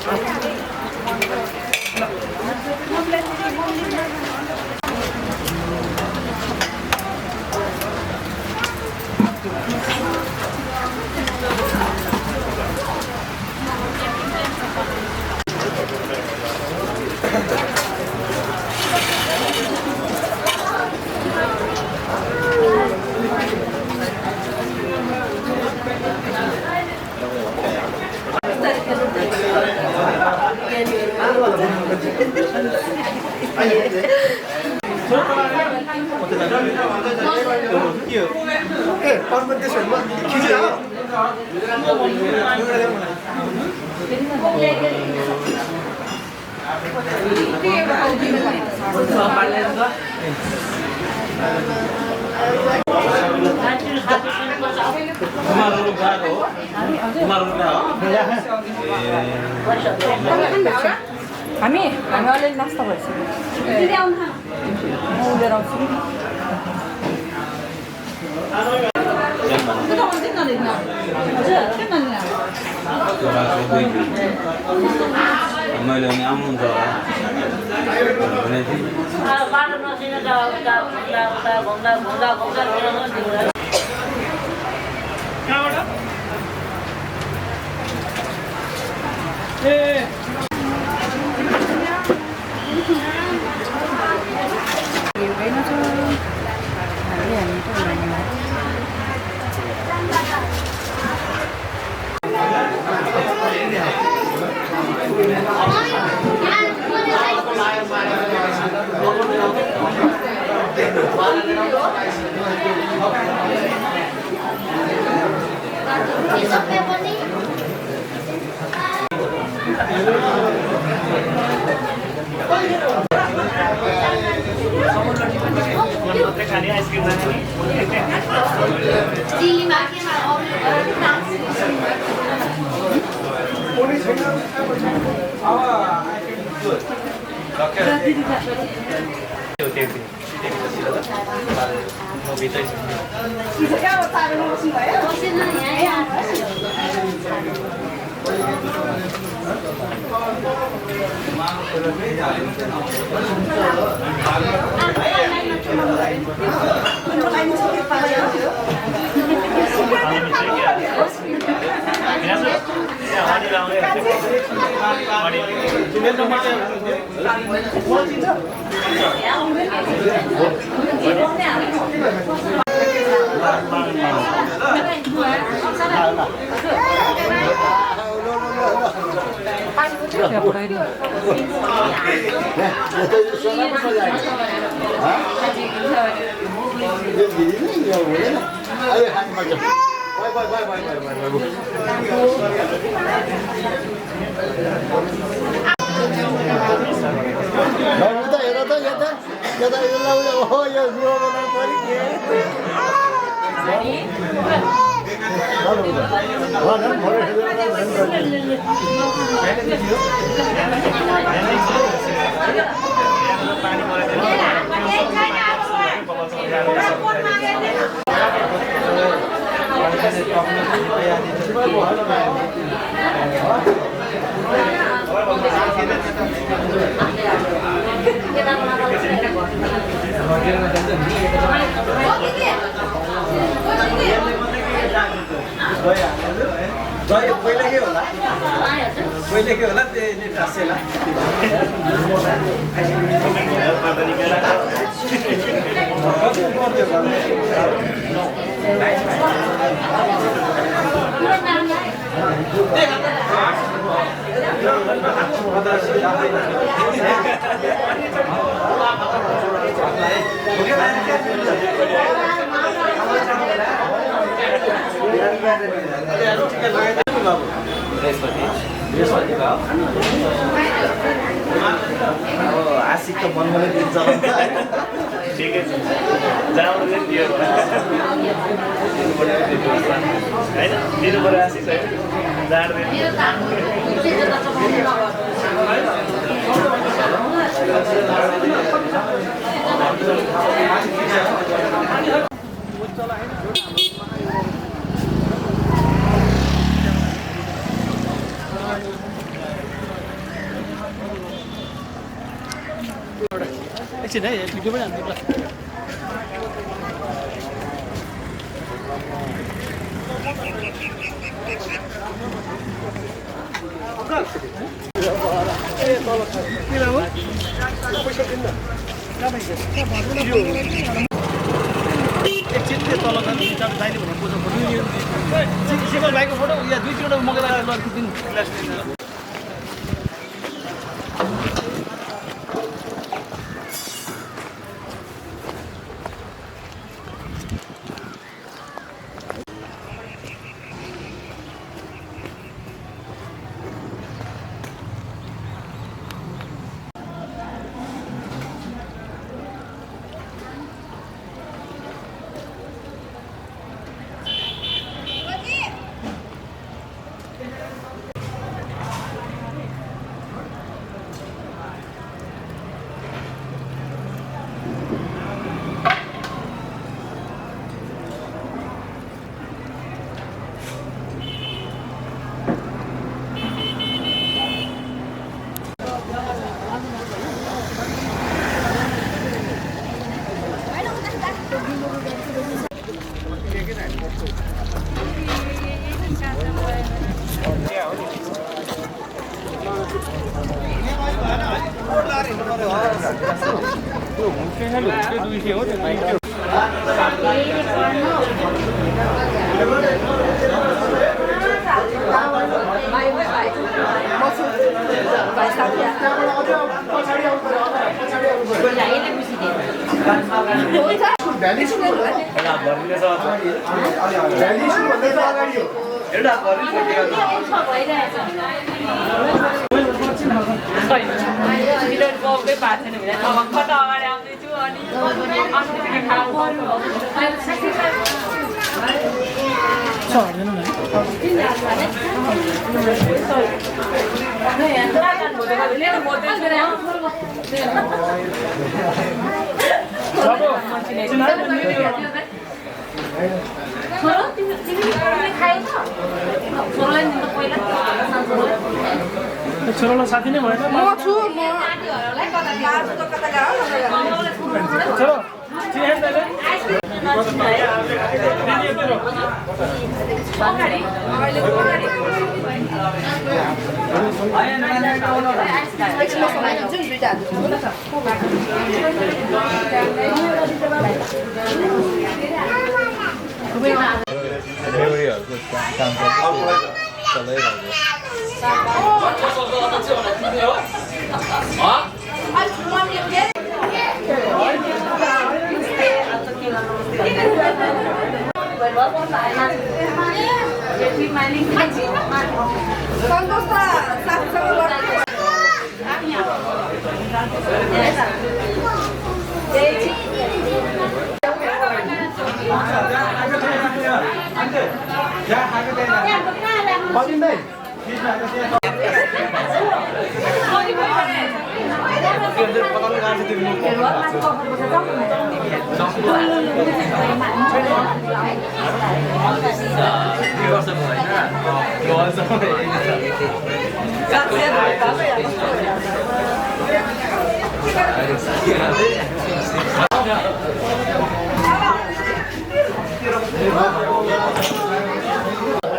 हामी अलिअलि नास्ता भइसक्यो म उडेर आउँछु
मैले पनि आउनुहुन्छ
बाटो नसिने
आशिक त मनमनै दिन्छ भन्छ हैन
ठिकै छ जाउँ न दियो हैन दिनु पर्यो आशिष है जाड्दै
एकछिन है भिडियो पनि हान्नु
एकछिन त्यो तल जानु दाइले भने पोजो सिमल भाइको फोटो या दुई तिनवटा मगाएर लगिदिनु छोरालाई साथी नै भएन म छु म छोरो चिने दाइले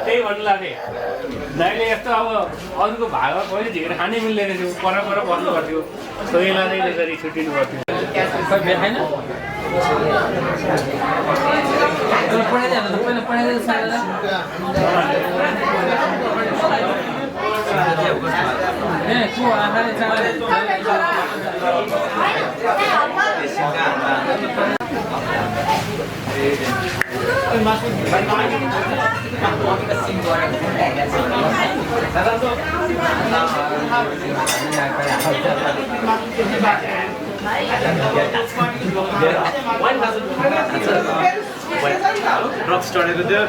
त्यही भन्नु लाग्यो दाइले यस्तो अब अरूको भागमा पहिले झिकेर खानै मिल्दैन थियो पर बस्नु पर्थ्यो सोही लाँदै त्यसरी छुट्टिनु पर्थ्यो
ड्रग्स चढेको थियो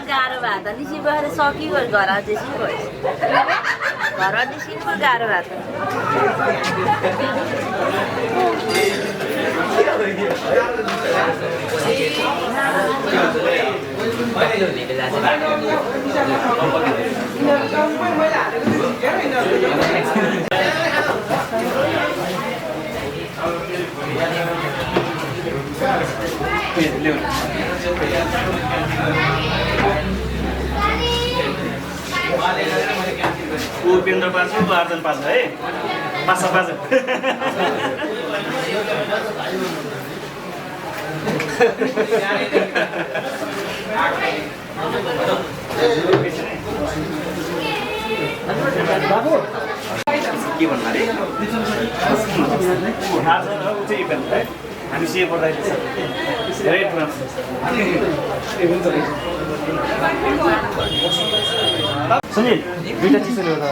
गाह्रो भयो त निसी भएर सकियो घर त्यसै भयो घर निस्किनु गाह्रो भयो
उपेन्द्र पाँच आर्जन पाँच है पाँच के भन्नु अरे हामी सिए पढ्दाखेरि धेरै सुनिल दुईटा चिसो ल्याउँदा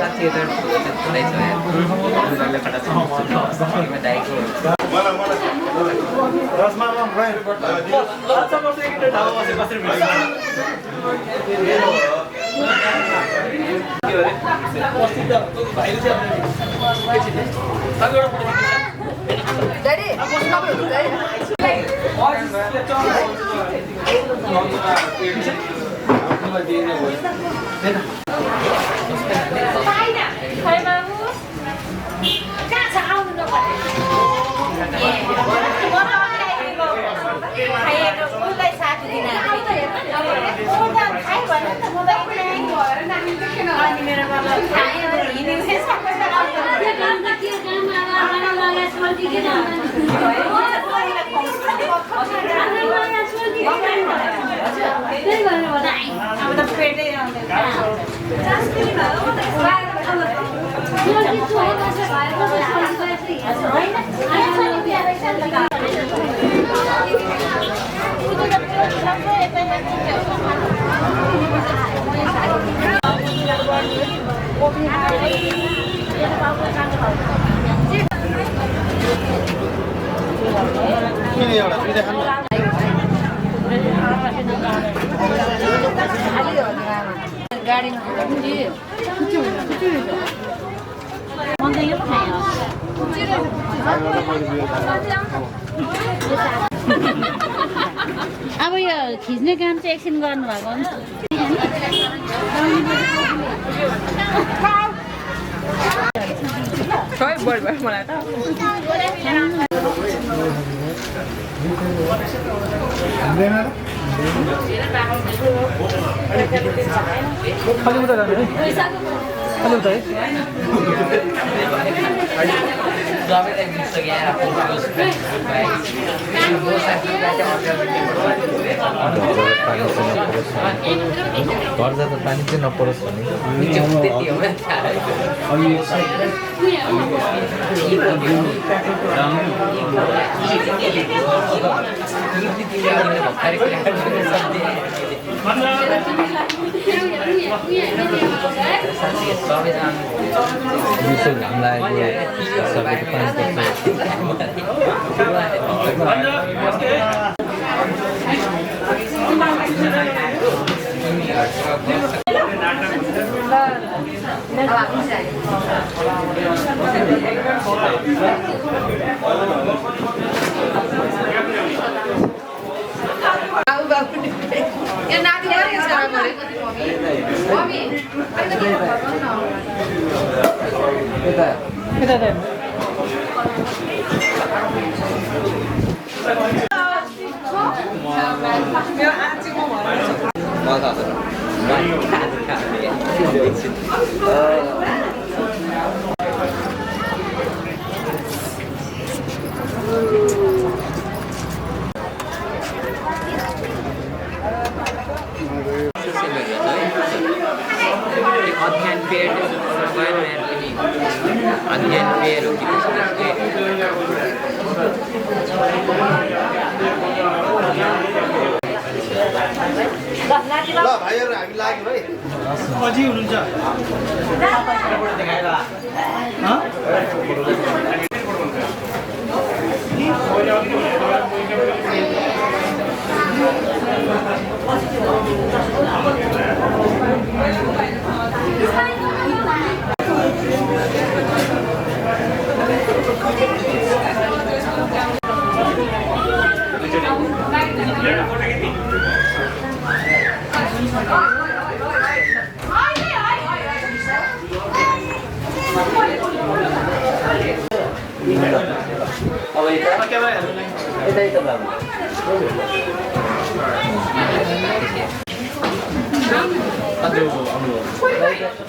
अब यो खिच्ने काम चाहिँ एकछिन गर्नुभएको
खाली उता जाने है खाली उता है
घर जाँदा पानी चाहिँ नपरोस् घाम लागेको सबैको पानी
यो नाति पनि यसो गरे मम्मी अलिकति
ल भाइहरु हामी लाग्यौँ है
अझै हुनुहुन्छ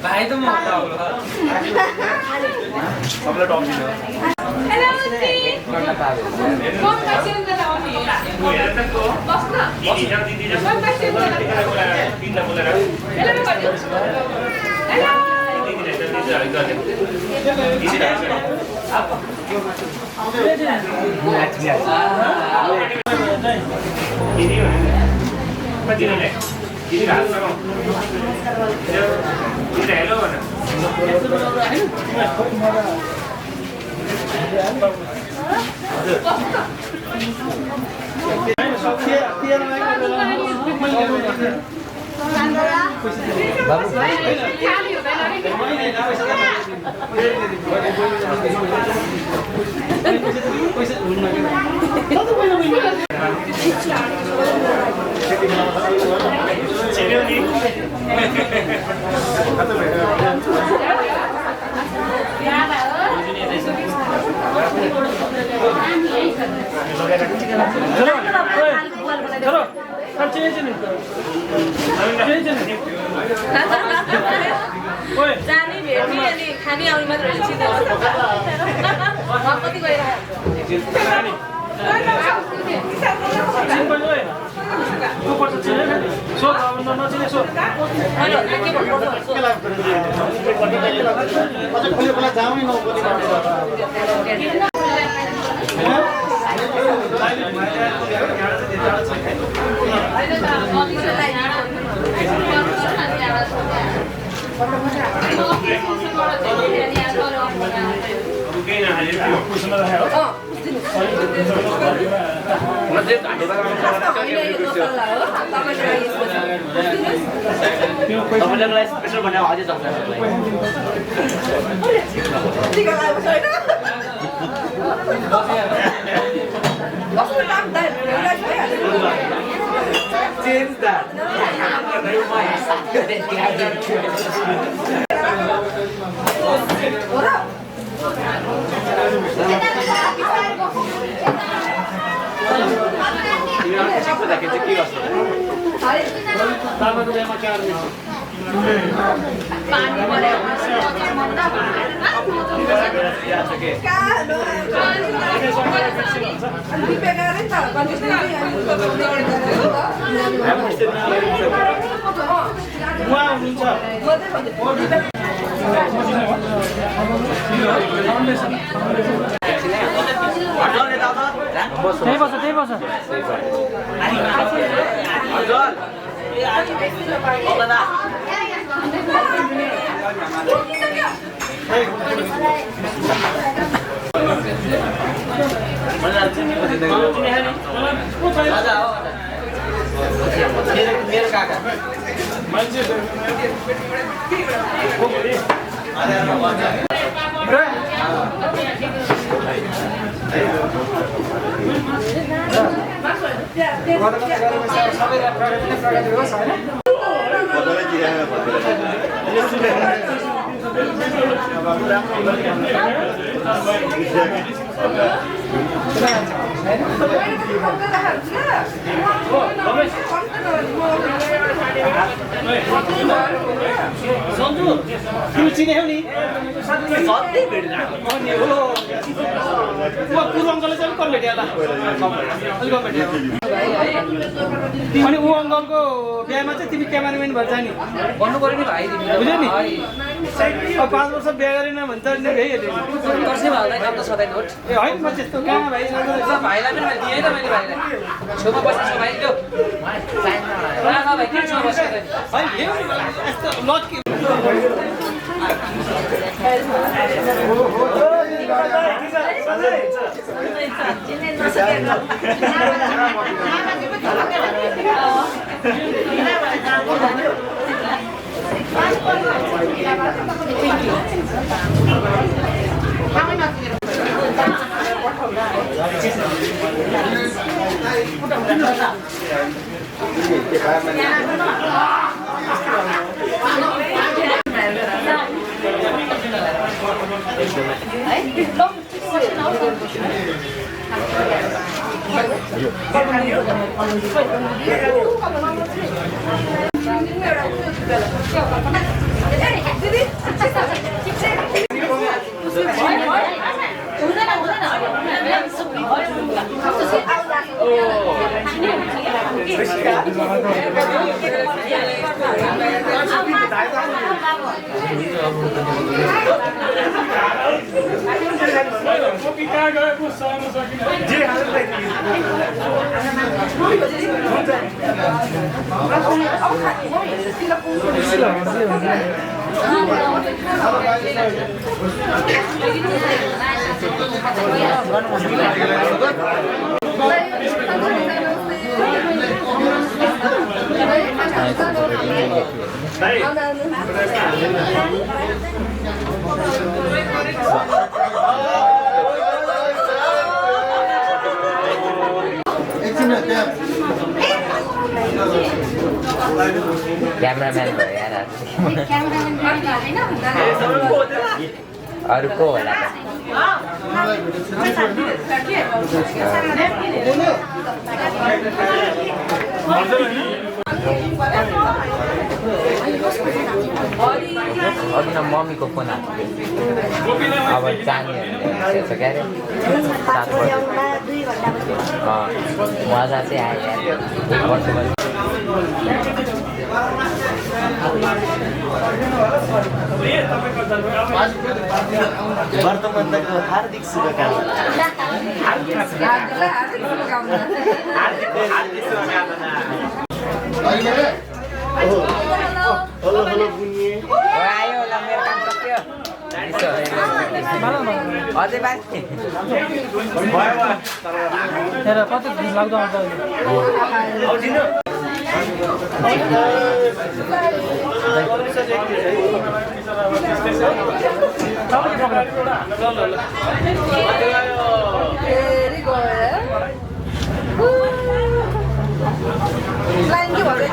भाइ त म सबलाई टप दिनु हेलो सी कोन कासिन दा आउने हेरतको बस्न दिदी कोन कासिन दा तिनला बोलेर हेलो हेलो जाने भेट्ने अनि खाने आउने मात्र कति
तपाईँलाई स्पेसल बनाएको अझै सक्छ Change that. मेरो काका मान्छे
सबै प्रगति नै प्रगति होस् होइन
सन्जु तिमी चिन्यौ नि सधैँ भेट्दैन पूर्व अङ्कलले चाहिँ कहिले भेट्यो होला अनि ऊ अङ्कलको बिहामा चाहिँ तिमी क्यामेराम्यान भन्छ नि
भन्नु पर्यो नि भाइ
बुझ्यो नि अब 5 वर्ष बिहा गरेन भने त भइहाल्यो
कर्सी भाइलाई काम त सधैँ नोट
ए होइन म त्यस्तो कहाँ भाइ
भाइलाई पनि मैले दिएँ त मैले भाइलाई छेउमा बस्नु भाइ ल्याउ भाइ किन छेउमा बस्नु
यस्तो लट के
क्यामेराम्यान भयो यार अरूको होला अघि न मम्मीको फोन आएको अब जाने क्या अरे मजा चाहिँ आयो यार 1 वर्ष भयो
वर्तमानको हार्दिक शुभकामना हेलो बुनिए
आयो होला मेरो काम सक्यो अझै बाँकी
हेर कति लाग्दो आउँछ
लाइन के भयो